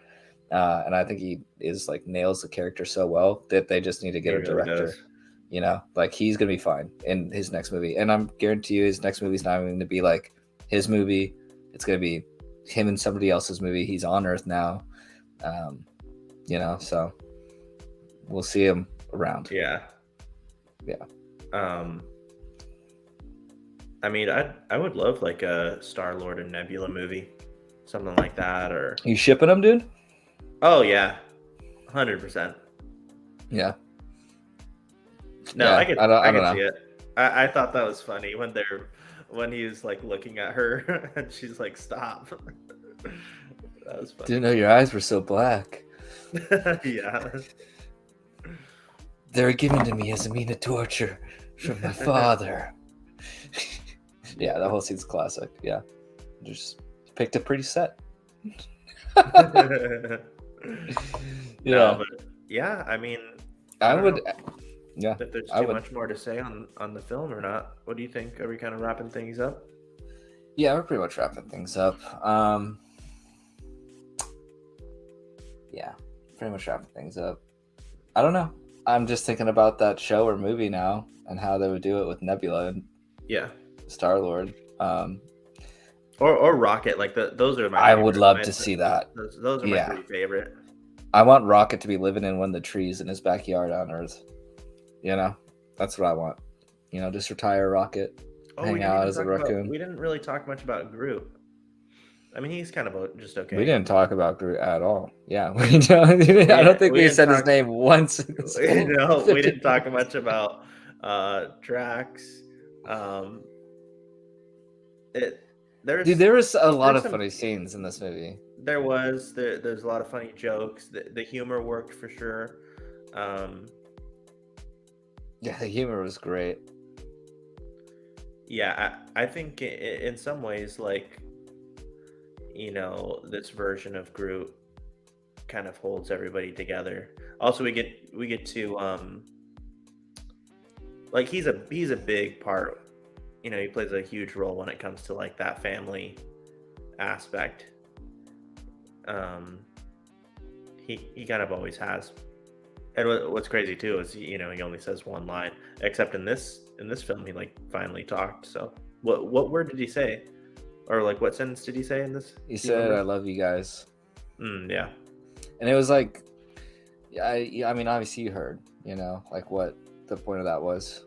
And I think he is like nails the character so well that they just need to get a director, you know, like he's going to be fine in his next movie. And I'm guarantee you his next movie is not going to be like his movie. It's going to be him and somebody else's movie. He's on Earth now. You know, so we'll see him around. Yeah. I mean, I would love like a Star-Lord and Nebula movie, something like that. Or you shipping them, dude? Oh yeah, 100%. Yeah. No, yeah, I can see it. I thought that was funny when he was like looking at her and she's like, "Stop." That was funny. Didn't know your eyes were so black. Yeah. They were given to me as a mean of torture from my father. Yeah, that whole scene's classic. Yeah, just picked a pretty set. No, but yeah, I mean, I would. know Yeah, if there's too much more to say on the film or not. What do you think? Are we kind of wrapping things up? Yeah, we're pretty much wrapping things up. Yeah, pretty much wrapping things up. I don't know. I'm just thinking about that show or movie now and how they would do it with Nebula and Star-Lord. Or Rocket. Like those are my. I would love to see that. Those are my three favorite. I want Rocket to be living in one of the trees in his backyard on Earth. You know, that's what I want. You know, just retire Rocket, hang out as a raccoon. We didn't really talk much about Groot. I mean, he's kind of just okay. We didn't talk about Groot at all. Yeah, I don't think we said his name once. No, we didn't talk much about Drax. There was a lot of funny scenes in this movie. There's a lot of funny jokes. The humor worked for sure. Yeah, the humor was great. Yeah, I think in some ways, like, you know, this version of Groot kind of holds everybody together. Also, we get to like he's a big part. You know, he plays a huge role when it comes to like that family aspect. He kind of always has. And what's crazy too is, you know, he only says one line, except in this film he like finally talked. So what word did he say, or like what sentence did he say in this? He said, "I love you guys." Yeah. And it was like, I mean, obviously you heard, you know, like what the point of that was,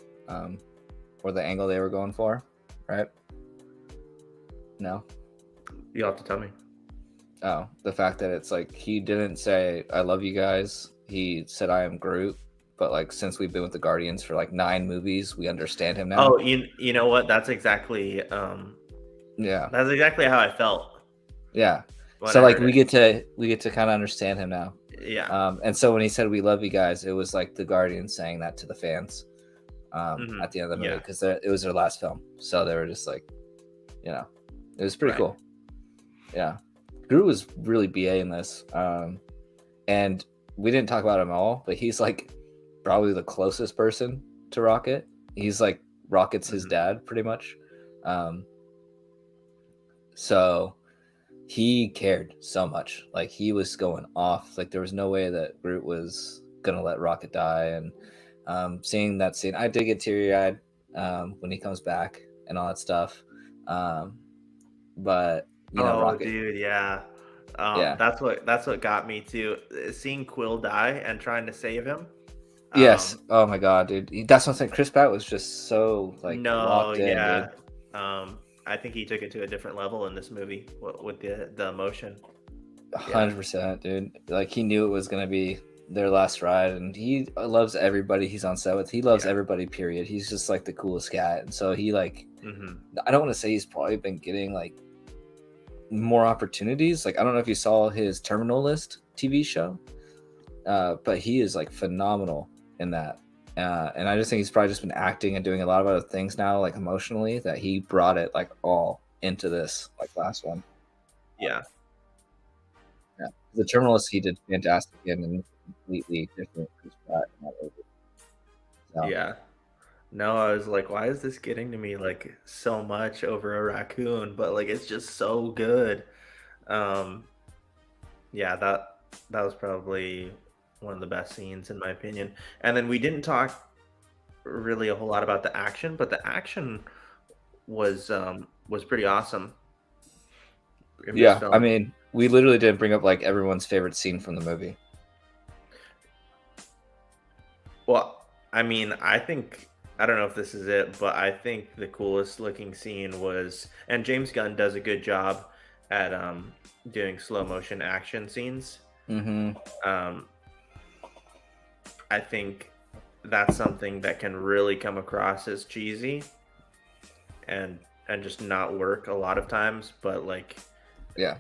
or the angle they were going for, right? No, you'll have to tell me. Oh, the fact that it's like he didn't say "I love you guys." He said, "I am Groot," but like since we've been with the Guardians for like 9 movies, we understand him now. Oh, you know what? That's exactly that's exactly how I felt. Yeah. So like we get to kind of understand him now. Yeah. And so when he said "we love you guys," it was like the Guardians saying that to the fans at the end of the movie, because it was their last film, so they were just like, you know, it was pretty cool. Yeah, Groot was really BA in this, and we didn't talk about him at all, but he's like probably the closest person to Rocket. He's like Rocket's his dad, pretty much. So he cared so much. Like he was going off. Like there was no way that Groot was gonna let Rocket die. And seeing that scene, I did get teary-eyed when he comes back and all that stuff. But you know, Rocket, dude, yeah. That's what got me too. Seeing Quill die and trying to save him. Yes. Oh my god, dude. That's what I'm saying. Chris Pratt was just so like locked in, dude. I think he took it to a different level in this movie with the emotion. 100%, dude. Like he knew it was gonna be their last ride, and he loves everybody he's on set with. He loves everybody, period. He's just like the coolest cat, and so he like. I don't want to say he's probably been getting like more opportunities. Like I don't know if you saw his Terminal List TV show, but he is like phenomenal in that. And I just think he's probably just been acting and doing a lot of other things now, like emotionally, that he brought it like all into this like last one. Yeah. The Terminal List he did fantastic in, and completely different. So. Yeah. No, I was like, why is this getting to me like so much over a raccoon? But like, it's just so good. Yeah, that was probably one of the best scenes in my opinion. And then we didn't talk really a whole lot about the action, but the action was pretty awesome. Yeah, I mean, we literally didn't bring up like everyone's favorite scene from the movie. Well, I mean, I don't know if this is it, but I think the coolest looking scene was, and James Gunn does a good job at doing slow motion action scenes. I think that's something that can really come across as cheesy and just not work a lot of times, but like Yeah.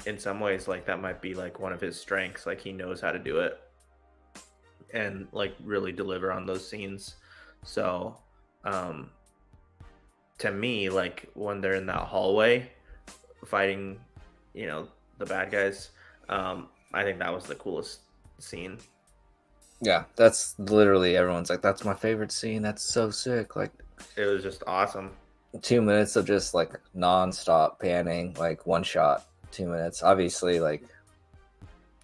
In some ways, like that might be like one of his strengths. Like he knows how to do it and like really deliver on those scenes. So um to me, like when they're in that hallway fighting, the bad guys, I think that was the coolest scene. Yeah, that's literally everyone's like, that's my favorite scene. That's so sick. Like, It was just awesome. 2 minutes of just like non-stop panning, like one shot, 2 minutes. Obviously, like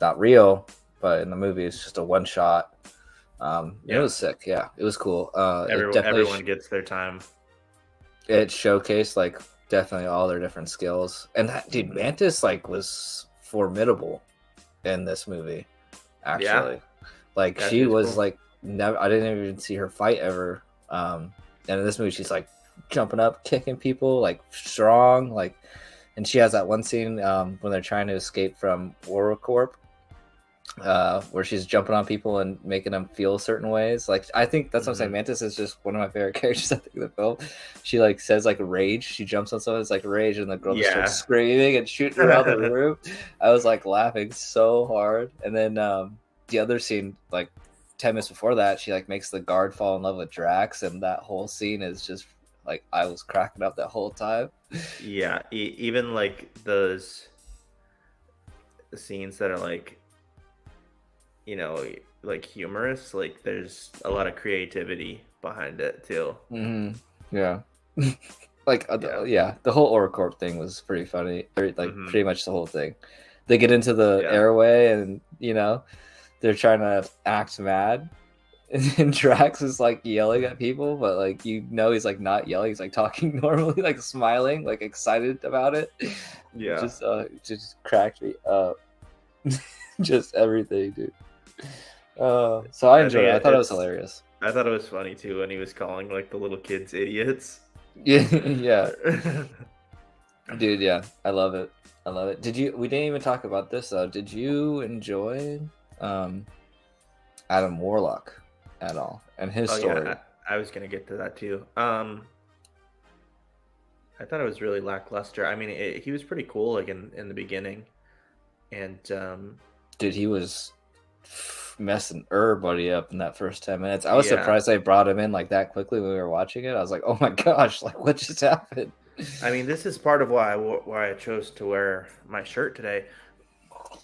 not real, but in the movie, it's just a one shot. It was sick. Yeah, it was cool. Everyone gets their time. It showcased like definitely all their different skills, and that dude Mantis like was formidable in this movie. Actually, like she was cool. Like never. I didn't even see her fight ever. And in this movie, she's like jumping up, kicking people, like strong, like. And she has that one scene when they're trying to escape from Warcorp, where she's jumping on people and making them feel certain ways. Like I think that's what I'm saying. Mantis is just one of my favorite characters. I think in the film, she like says like rage. She jumps on someone, it's like rage, and the girl just starts screaming and shooting her out the room. I was like laughing so hard. And then the other scene, like 10 minutes before that, she like makes the guard fall in love with Drax, and that whole scene is just like I was cracking up that whole time. Yeah, even like those scenes that are like, like humorous, like there's a lot of creativity behind it too. Mm-hmm. Yeah. Like the whole Oracorp thing was pretty funny. Like pretty much the whole thing. They get into the airway and they're trying to act mad, and Drax is like yelling at people, but like he's like not yelling. He's like talking normally, like smiling, like excited about it. Yeah, just cracked me up. Just everything, dude. So I enjoyed it. I thought it was hilarious. I thought it was funny too when he was calling like the little kids idiots. Yeah. Dude, yeah, I love it. We didn't even talk about this though. Did you enjoy Adam Warlock at all and his story? Yeah, I was gonna get to that too. I thought it was really lackluster. I mean, he was pretty cool like in the beginning, and dude, he was messing everybody up in that first 10 minutes. I was surprised they brought him in like that quickly when we were watching it. I was like, oh my gosh, like what just happened? I mean, this is part of why I chose to wear my shirt today.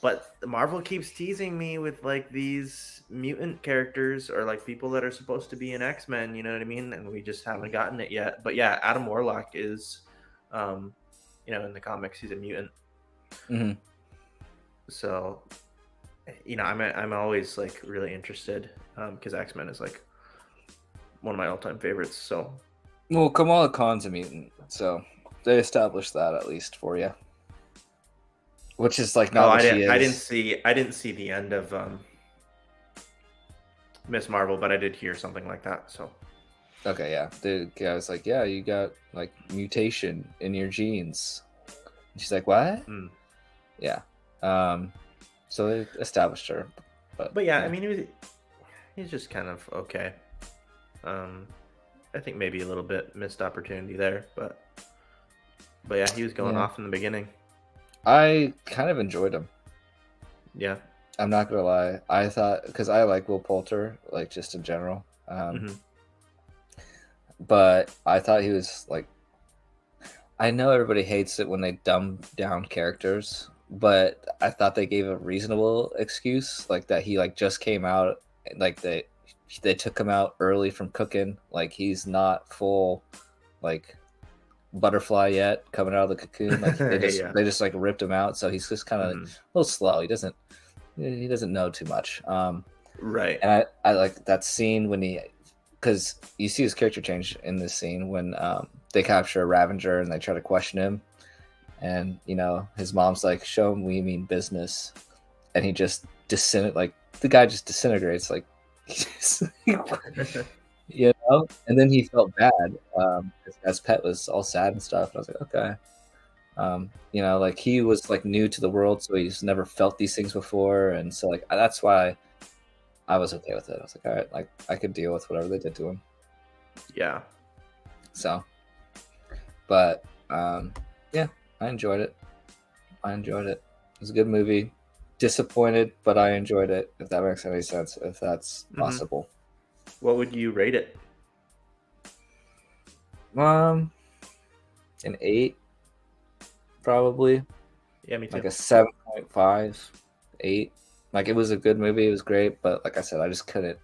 But Marvel keeps teasing me with like these mutant characters or like people that are supposed to be in X-Men, you know what I mean? And we just haven't gotten it yet. But yeah, Adam Warlock is, in the comics, he's a mutant. Mm-hmm. So, I'm always like really interested because X-Men is like one of my all-time favorites. So, well, Kamala Khan's a mutant, so they established that at least for you. Which is like not what she is. I didn't see the end of Miss Marvel, but I did hear something like that. So okay, yeah. The guy was like, "Yeah, you got like mutation in your genes." And she's like, "What?" Yeah. So they established her, but yeah, I mean, he's just kind of okay. I think maybe a little bit missed opportunity there, but yeah, he was going off in the beginning. I kind of enjoyed him. Yeah. I'm not gonna lie. I thought, because I like Will Poulter, like just in general. But I thought he was like, I know everybody hates it when they dumb down characters, but I thought they gave a reasonable excuse, like that he like just came out, like they took him out early from cooking, like he's not full, like butterfly yet coming out of the cocoon, like they just like ripped him out, so he's just kind of like, a little slow. He doesn't know too much, right? And I like that scene when because you see his character change in this scene when they capture a Ravager and they try to question him, and his mom's like, show him we mean business, and he just the guy just disintegrates, like and then he felt bad as Pet was all sad and stuff, and I was like, okay, like he was like new to the world, so he's never felt these things before, and so like that's why I was okay with it. I was like, all right, like I could deal with whatever they did to him. Yeah. So, but yeah, I enjoyed it. It was a good movie. Disappointed, but I enjoyed it. If that makes any sense, if that's possible. What would you rate it? An 8, probably. Yeah, me too. Like a 7.5, 8. Like it was a good movie. It was great, but like I said, I just couldn't.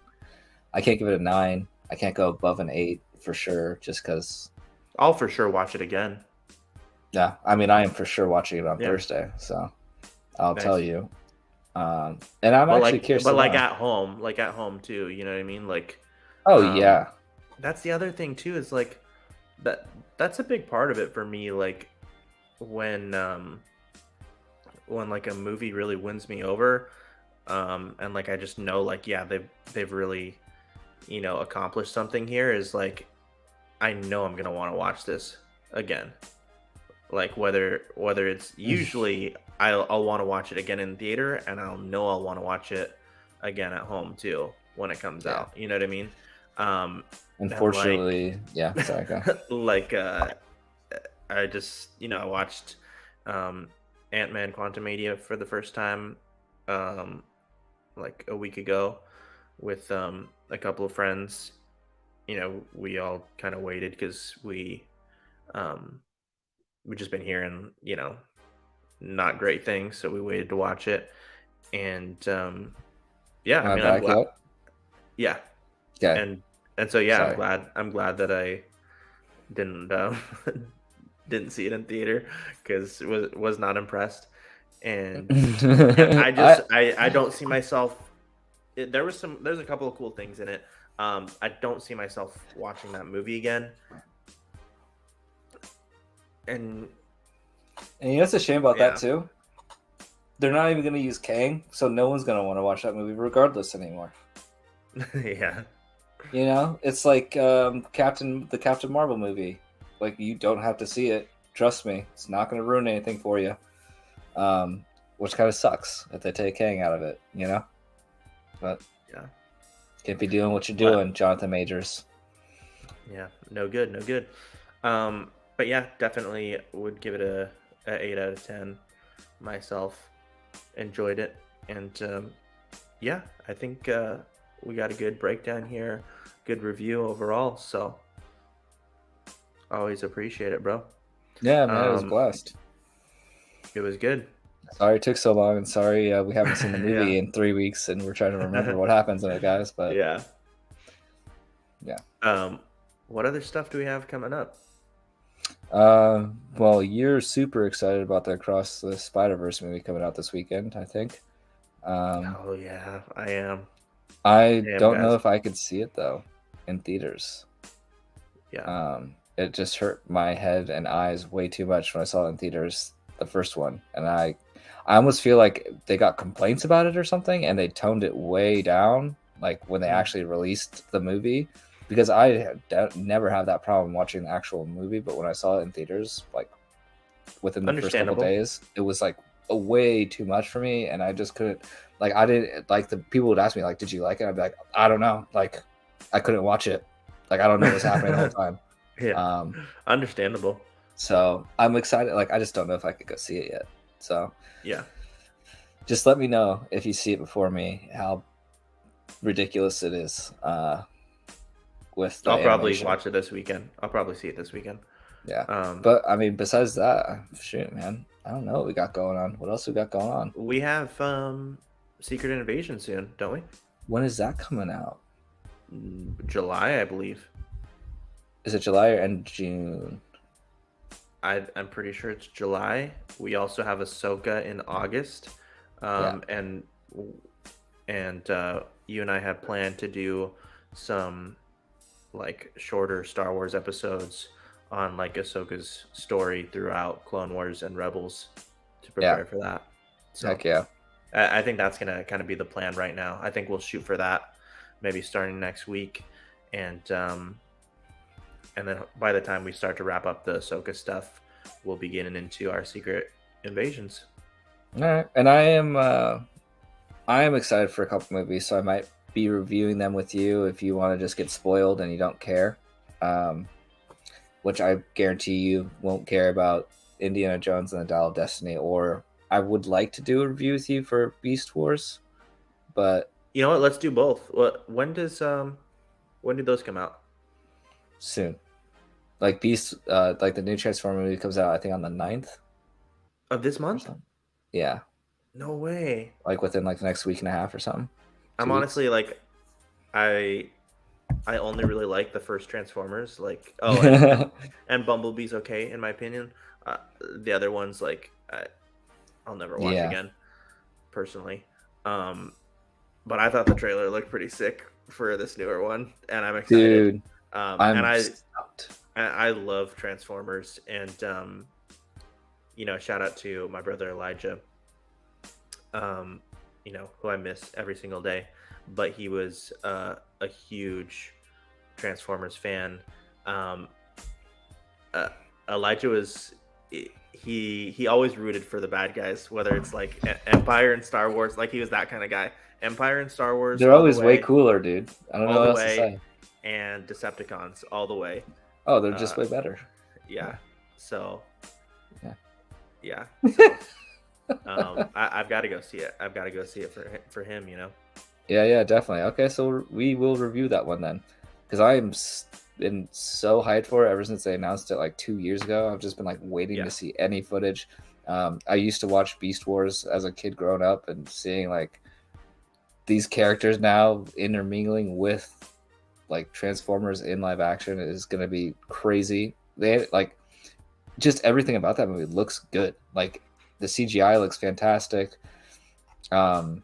I can't give it a 9. I can't go above an 8 for sure, just because. I'll for sure watch it again. Yeah, I mean, I am for sure watching it on Thursday, so I'll tell you. And I'm actually curious. But like at home too. You know what I mean? Like. Oh yeah. That's the other thing too. Is like that's a big part of it for me. Like when like a movie really wins me over, and like I just know like they've really, you know, accomplished something here. Is like I know I'm gonna want to watch this again. Like whether it's usually I'll want to watch it again in theater, and I'll want to watch it again at home too when it comes out. You know what I mean? Unfortunately, sorry, go. Like I just, you know, I watched Ant-Man Quantumania for the first time like a week ago with a couple of friends. You know, we all kind of waited because we've just been hearing, you know, not great things, so we waited to watch it. And yeah, I mean, I'm glad. Yeah. Okay. And so yeah, I'm glad that I didn't didn't see it in theater because was not impressed. And I don't see myself. There's a couple of cool things in it. I don't see myself watching that movie again. And you know what's a shame about that too? They're not even going to use Kang, so no one's going to want to watch that movie regardless anymore. Yeah. You know, it's like the Captain Marvel movie. Like, you don't have to see it. Trust me, it's not going to ruin anything for you. Which kind of sucks if they take Kang out of it, you know? But yeah, can't be doing what you're doing, Jonathan Majors. Yeah, no good. But yeah, definitely would give it a 8 out of 10 myself. Enjoyed it. And yeah, I think we got a good breakdown here, good review overall, so always appreciate it, bro. Yeah, man, it was blessed. It was good. Sorry it took so long, and sorry we haven't seen the movie in 3 weeks, and we're trying to remember what happens in it, guys. But yeah. Yeah. What other stuff do we have coming up? Well, you're super excited about the Across the Spider-Verse movie coming out this weekend, I think. Oh yeah, I am. I don't know if I could see it though in theaters. Yeah. It just hurt my head and eyes way too much when I saw it in theaters, the first one, and I almost feel like they got complaints about it or something, and they toned it way down, like when they actually released the movie. Because I never have that problem watching the actual movie, but when I saw it in theaters, like within the first couple days, it was like way too much for me, and I just couldn't. Like, I didn't like. The people would ask me like, "Did you like it?" I'd be like, "I don't know." Like, I couldn't watch it. Like, I don't know what's happening the whole time. Yeah, understandable. So I'm excited. Like, I just don't know if I could go see it yet. So yeah, just let me know if you see it before me how ridiculous it is. With the I'll probably watch it this weekend. I'll probably see it this weekend. Yeah. But I mean, besides that, shoot, man, I don't know what we got going on. What else we got going on? We have Secret Invasion soon, don't we? When is that coming out? July, I believe. Is it July or end June? I'm pretty sure it's July. We also have Ahsoka in August. And you and I have planned to do some like shorter Star Wars episodes on like Ahsoka's story throughout Clone Wars and Rebels to prepare for that. So heck yeah. I think that's gonna kind of be the plan right now. I think we'll shoot for that maybe starting next week, and then by the time we start to wrap up the Ahsoka stuff, we'll be getting into our Secret Invasions. All right, and I am excited for a couple movies, so I might be reviewing them with you if you want to just get spoiled and you don't care. Which I guarantee you won't care about Indiana Jones and the Dial of Destiny, or I would like to do a review with you for Beast Wars, but you know what? Let's do both. When did those come out? Soon. Like Beast, like the new Transformer movie comes out, I think on the 9th of this month. Yeah. No way. Like within like the next week and a half or something. I'm honestly like, I only really like the first Transformers. Like, and Bumblebee's okay in my opinion. The other ones, like, I'll never watch again, personally. But I thought the trailer looked pretty sick for this newer one, and I'm excited. Dude, I love Transformers, and shout out to my brother Elijah, who I miss every single day, but he was a huge Transformers fan. Elijah was he always rooted for the bad guys, whether it's like Empire and Star Wars. Like, he was that kind of guy. Empire and Star Wars, they're always way cooler, dude. I don't know what else to say. And Decepticons all the way. Oh, they're just way better. Yeah. So. Yeah. So, I've got to go see it. I've got to go see it for him. Yeah, definitely. Okay, so we will review that one then, because I am been so hyped for it ever since they announced it like 2 years ago. I've just been like waiting to see any footage. I used to watch Beast Wars as a kid growing up, and seeing like these characters now intermingling with like Transformers in live action is going to be crazy. They like just everything about that movie looks good. Like the CGI looks fantastic. The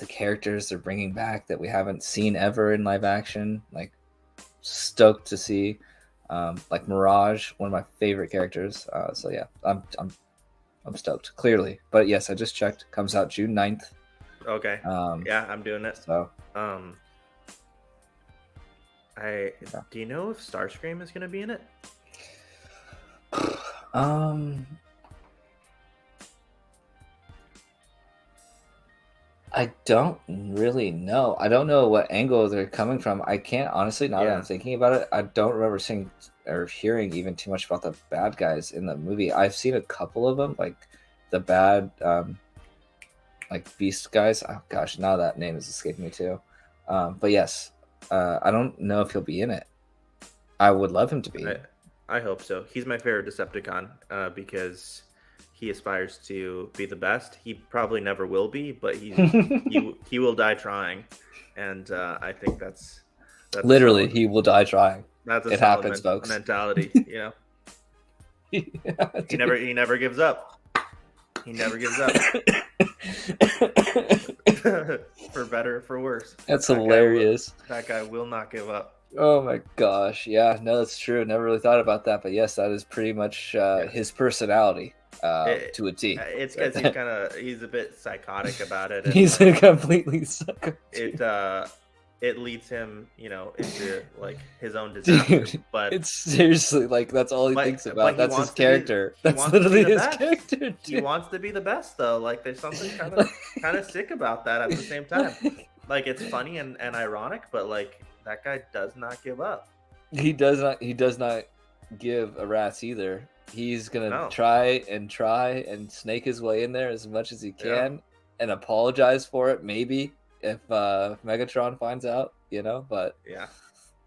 characters they're bringing back that we haven't seen ever in live action, like stoked to see. Like Mirage, one of my favorite characters. So yeah, I'm stoked, clearly. But yes, I just checked. Comes out June 9th. Okay. Yeah, I'm doing it. So do you know if Starscream is going to be in it? I don't really know. I don't know what angle they're coming from. I can't honestly, now that I'm thinking about it, I don't remember seeing or hearing even too much about the bad guys in the movie. I've seen a couple of them, like the bad like Beast guys. Oh gosh, now that name is escaping me too. But yes, I don't know if he'll be in it. I would love him to be. I hope so. He's my favorite Decepticon because he aspires to be the best. He probably never will be, but he will die trying, and I think that's literally he will die trying. That's a it happens, folks. Mentality, He never gives up. He never gives up. For better or for worse. That's hilarious. That guy will not give up. Oh my gosh. Yeah, no, that's true. Never really thought about that. But yes, that is pretty much his personality to a T. It's because he's a bit psychotic about it. He's completely psychotic. It leads him, into like his own disaster. Dude, but it's seriously like that's all he thinks about. That's his character. That's literally his character. Dude. He wants to be the best, though. Like, there's something kind of sick about that at the same time. Like, it's funny and ironic, but like that guy does not give up. He does not give a rat's either. He's gonna try and snake his way in there as much as he can and apologize for it, maybe, if Megatron finds out, but yeah.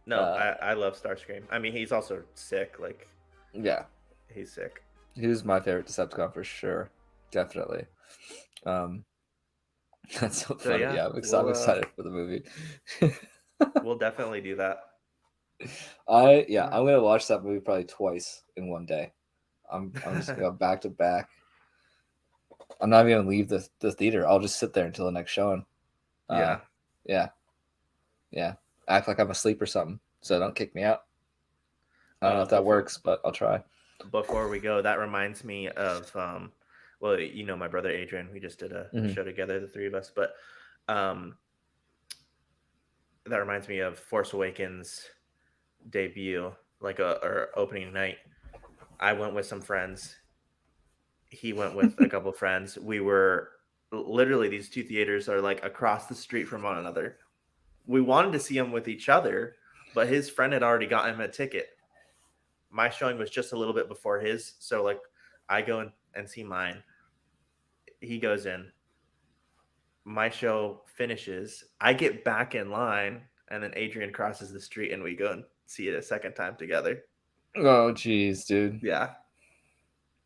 No, I love Starscream. I mean, he's also sick. Like, yeah, he's sick. He was my favorite Decepticon for sure, definitely. That's so funny. Yeah, I'm excited for the movie. We'll definitely do that. I'm gonna watch that movie probably twice in one day. I'm just gonna go back to back. I'm not even gonna leave the theater. I'll just sit there until the next showing. Yeah. Act like I'm asleep or something, so don't kick me out. I don't know if that works, but I'll try. Before we go, that reminds me of my brother Adrian. We just did a show together, the three of us. But that reminds me of Force Awakens debut, like or opening night. I went with some friends. He went with a couple friends. We were literally these two theaters are like across the street from one another. We wanted to see him with each other, but his friend had already got him a ticket. My showing was just a little bit before his, so like I go and see mine. He goes in. My show finishes. I get back in line, and then Adrian crosses the street, and we go and see it a second time together. Oh, geez, dude. Yeah,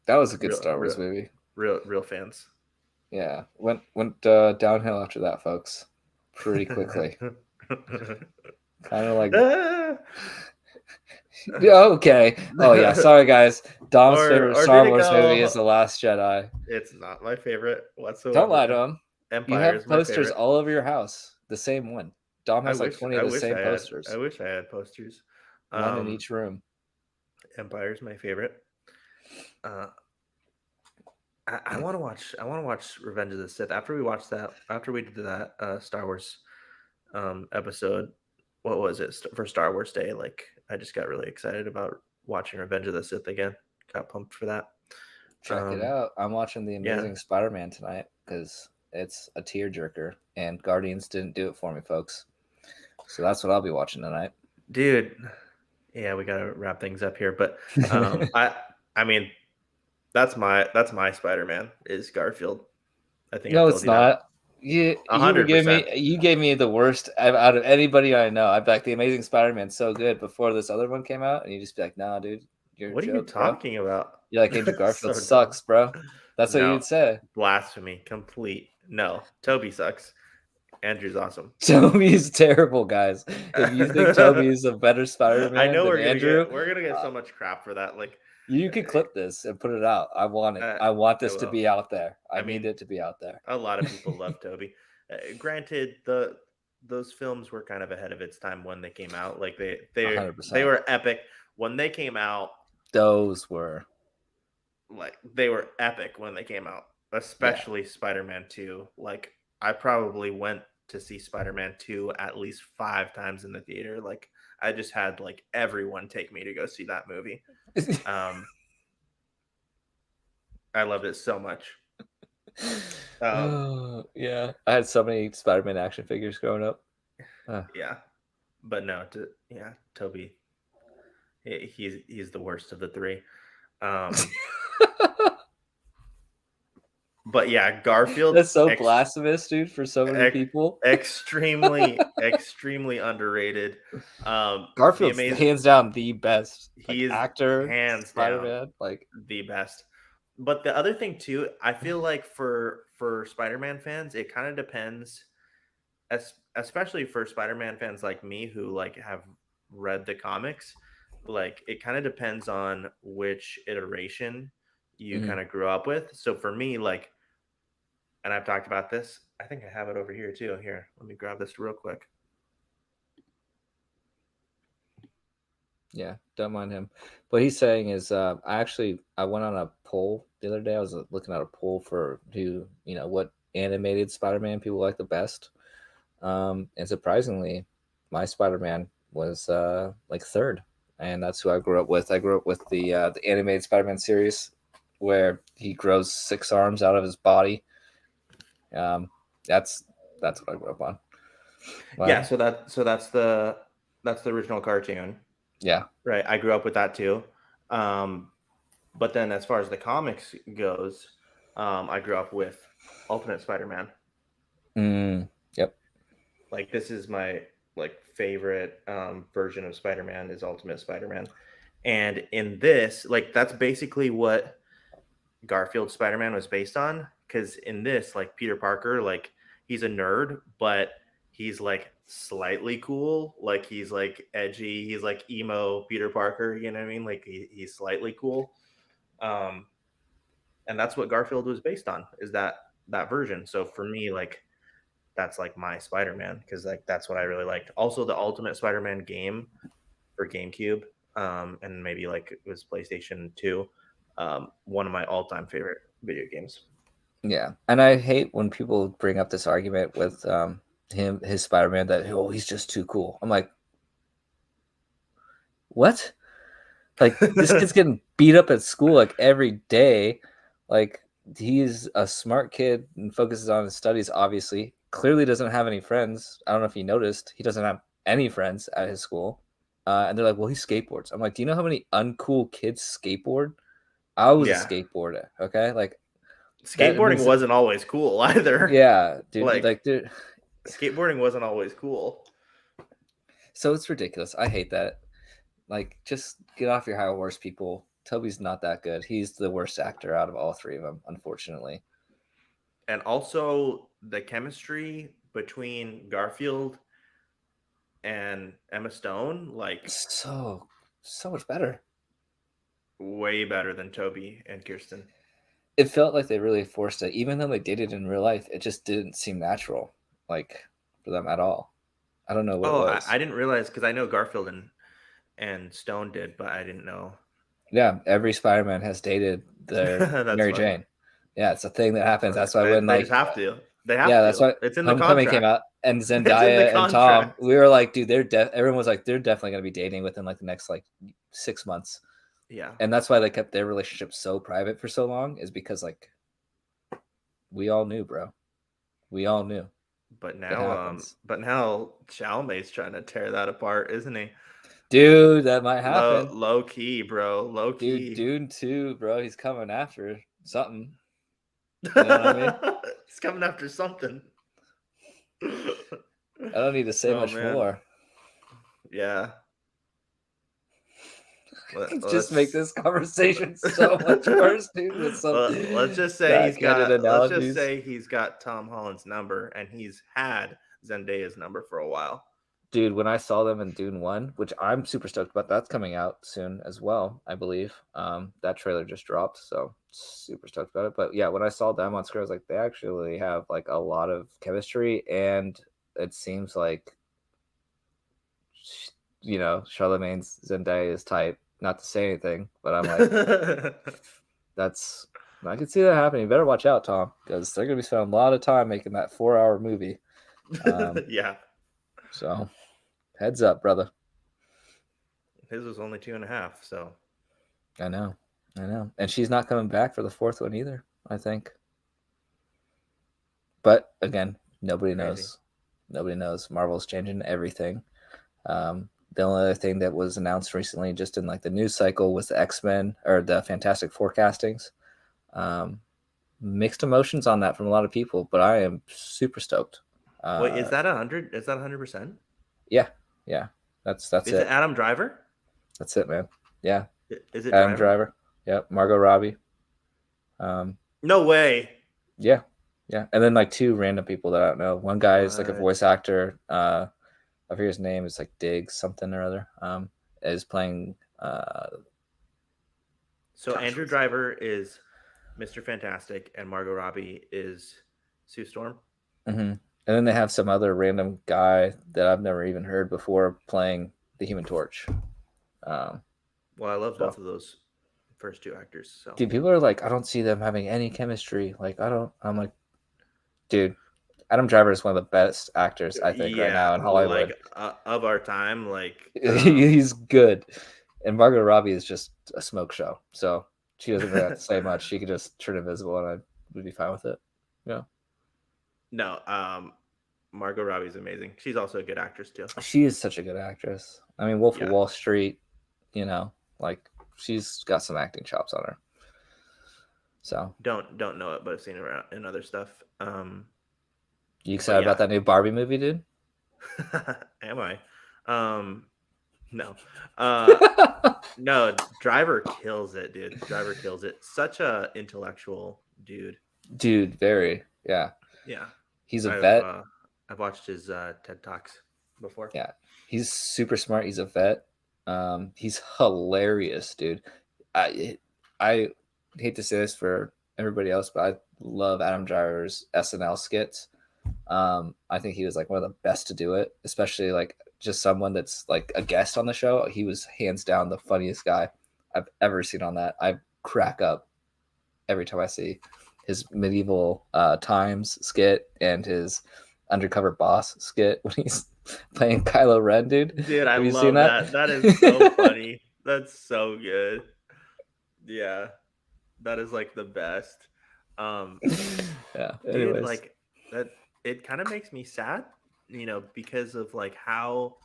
that was a good Star Wars movie. Real fans. Yeah, went downhill after that, folks. Pretty quickly. Kind of like. Okay. Oh yeah. Sorry, guys. Dom's favorite Star Wars movie is The Last Jedi. It's not my favorite whatsoever. Don't lie to him. Empire you have posters all over your house. The same one. Dom has like 20 of the same posters. I wish I had posters. One in each room. Empire's my favorite. I want to watch Revenge of the Sith. After we did that Star Wars episode, what was it for Star Wars Day? Like I just got really excited about watching Revenge of the Sith again. Got pumped for that. Check it out. I'm watching The Amazing Spider-Man tonight because it's a tearjerker, and Guardians didn't do it for me, folks. So that's what I'll be watching tonight. Dude, yeah, we gotta wrap things up here, but I mean, that's my Spider-Man is Garfield. I think no, it's not. You gave me the worst out of anybody I know. I like The Amazing Spider-Man so good before this other one came out, and you just be like, nah, dude. What are you talking about? You're like, Andrew Garfield sucks, bro. That's what you'd say. Blasphemy. Complete. No. Tobey sucks. Andrew's awesome. Tobey's terrible, guys. If you think Tobey's a better Spider-Man, I know we're gonna get so much crap for that. Like, you could clip this and put it out. I want it. I want this to be out there. I need it to be out there. A lot of people love Tobey. Granted, those films were kind of ahead of its time when they came out. Like they were epic when they came out. Those were they were epic when they came out, especially Spider-Man 2. Like I probably went to see Spider-Man 2 at least 5 times in the theater. Like I just had like everyone take me to go see that movie. I loved it so much. Yeah, I had so many Spider-Man action figures growing up. Yeah, but no, Tobey. He's the worst of the three. But yeah, Garfield. That's so blasphemous, dude, for so many people. Extremely underrated. Garfield's hands down the best. He is actor, hands Spider-Man, down, like the best. But the other thing too, I feel like for Spider-Man fans, it kind of depends, especially for Spider-Man fans like me who like have read the comics. Like it kind of depends on which iteration you kind of grew up with. So for me, like, and I've talked about this, I think I have it over here too. Here, let me grab this real quick. Yeah, don't mind him. What he's saying is, I went on a poll the other day. I was looking at a poll for what animated Spider-Man people like the best. And surprisingly, my Spider-Man was like third. And that's who I grew up with. I grew up with the animated Spider-Man series where he grows 6 arms out of his body. That's what I grew up on. Wow. Yeah, so that's the original cartoon. Yeah. Right. I grew up with that too. But then as far as the comics goes, I grew up with Ultimate Spider-Man. Yep. Like this is my favorite version of Spider-Man is Ultimate Spider-Man. And in this, like that's basically what Garfield Spider-Man was based on. Because in this, like Peter Parker, like he's a nerd, but he's like slightly cool. Like he's like edgy. He's like emo Peter Parker. You know what I mean? Like he's slightly cool. And that's what Garfield was based on, is that version. So for me, like that's like my Spider-Man, because like that's what I really liked. Also, the Ultimate Spider-Man game for GameCube, and maybe like it was PlayStation 2. One of my all-time favorite video games. Yeah, and I hate when people bring up this argument with his Spider-Man that he's just too cool. I'm like, what? Like this kid's getting beat up at school like every day. Like he's a smart kid and focuses on his studies, obviously. Clearly doesn't have any friends. I don't know if you noticed. He doesn't have any friends at his school. And they're like, well, he skateboards. I'm like, do you know how many uncool kids skateboard? I was a Yeah. skateboarder, okay? Like, skateboarding wasn't always cool either. Yeah, dude. Dude, skateboarding wasn't always cool. So it's ridiculous. I hate that. Like, just get off your high horse, people. Toby's not that good. He's the worst actor out of all three of them, unfortunately. And also the chemistry between Garfield and Emma Stone, like so much better. Way better than Toby and Kirsten. It felt like they really forced it, even though they dated in real life. It just didn't seem natural, like, for them at all. I don't know what it was. I didn't realize, because I know Garfield and Stone did, but I didn't know. Yeah, every Spider-Man has dated their Mary Jane. Yeah, it's a thing that happens. That's why when they just have to. They have yeah, to. That's why it's in the Homecoming contract. came out, and Zendaya and Tom, we were like, dude, everyone was like, they're definitely gonna be dating within like the next like 6 months. Yeah. And that's why they kept their relationship so private for so long, is because like we all knew, bro. We all knew. But now Chalamet's trying to tear that apart, isn't he? Dude, that might happen. Low key, bro. Low key. Dude, Dune 2, bro. He's coming after something. You know what I mean? He's coming after something. I don't need to say much more. Yeah. Let's make this conversation so much worse, dude. With some let's just say he's got Tom Holland's number, and he's had Zendaya's number for a while. Dude, when I saw them in Dune 1, which I'm super stoked about, that's coming out soon as well, I believe. That trailer just dropped, so super stoked about it. But yeah, when I saw them on screen, I was like, they actually have like a lot of chemistry, and it seems like, you know, Charlemagne's Zendaya's type. Not to say anything, but I'm like, I can see that happening. You better watch out, Tom, because they're gonna be spending a lot of time making that 4-hour movie. Yeah. So, heads up, brother. His was only 2.5, so. I know, and she's not coming back for the fourth one either, I think. But again, nobody knows. Nobody knows. Marvel's changing everything. The only other thing that was announced recently, just in like the news cycle, was the X-Men or the Fantastic Four castings. Mixed emotions on that from a lot of people, but I am super stoked. Wait, is that 100? Is that 100%? Yeah. That's is it. Is it Adam Driver? That's it, man. Yeah. Is it Adam Driver? Yep. Margot Robbie. No way. Yeah. And then like 2 random people that I don't know. One guy is like a voice actor. I forget his name. It's like Diggs something or other. Is playing. So Andrew Driver is Mr. Fantastic, and Margot Robbie is Sue Storm. Mm-hmm. And then they have some other random guy that I've never even heard before playing the Human Torch. Well, I love both of those first 2 actors. So, dude, people are like, I don't see them having any chemistry. Like, I'm like, dude, Adam Driver is one of the best actors, I think, right now in Hollywood. Like, of our time, like he's good. And Margot Robbie is just a smoke show, so she doesn't really have to say much. She could just turn invisible, and I would be fine with it. Yeah. No, Margot Robbie's amazing. She's also a good actress too. She is such a good actress. I mean, Wolf of Wall Street, you know, like she's got some acting chops on her. So don't know it, but I've seen her in other stuff. You excited about that new Barbie movie, dude? Am I? No. No, Driver kills it, dude. Driver kills it. Such a intellectual dude. Dude, very. Yeah. Yeah. He's a vet. I've watched his TED Talks before. Yeah. He's super smart. He's a vet. He's hilarious, dude. I hate to say this for everybody else, but I love Adam Driver's SNL skits. I think he was like one of the best to do it, especially like just someone that's like a guest on the show. He was hands down the funniest guy I've ever seen on that. I crack up every time I see his medieval times skit and his undercover boss skit when he's playing Kylo Ren, dude. Dude, I love that. That is so funny. That's so good. Yeah, that is like the best. Um, Yeah. dude, Anyways. like that, it kind of makes me sad, because of like how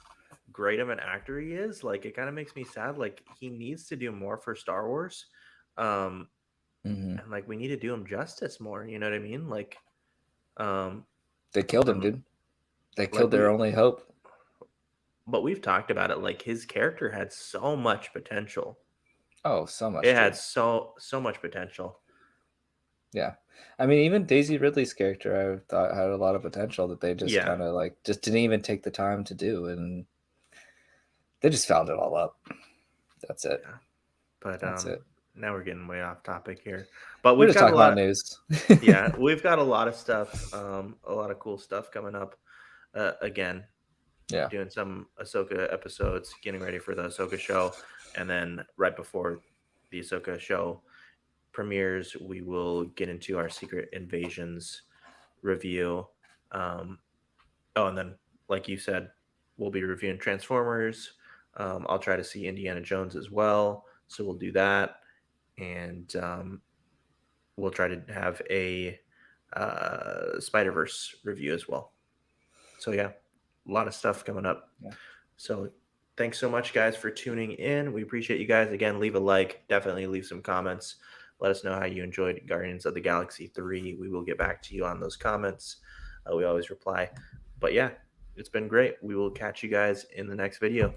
great of an actor he is. Like it kind of makes me sad. Like he needs to do more for Star Wars. Um, Hmm. and like we need to do him justice more. You know what I mean? Um, They killed him, and dude. They like killed their only hope. but we've talked about it. Like his character had so much potential. Oh, so It much, had dude. so much potential. Yeah. I mean, even Daisy Ridley's character, I thought had a lot of potential that they just Yeah, kind of like just didn't even take the time to do, and they just found it all up. That's it. yeah. But That's it. now we're getting way off topic here. But We're we've just got a talking lot about of news. yeah, we've got a lot of stuff, a lot of cool stuff coming up. Again, Yeah. doing some Ahsoka episodes, getting ready for the Ahsoka show, and then right before the Ahsoka show premieres, we will get into our Secret Invasions review. Um, oh, and then like you said, we'll be reviewing Transformers. I'll try to see Indiana Jones as well, so we'll do that, and we'll try to have a Spider Verse review as well. So yeah, a lot of stuff coming up. Yeah. So thanks so much, guys, for tuning in. We appreciate you guys. Again, leave a like. Definitely leave some comments. Let us know how you enjoyed Guardians of the Galaxy 3. We will get back to you on those comments. We always reply. But yeah, it's been great. We will catch you guys in the next video.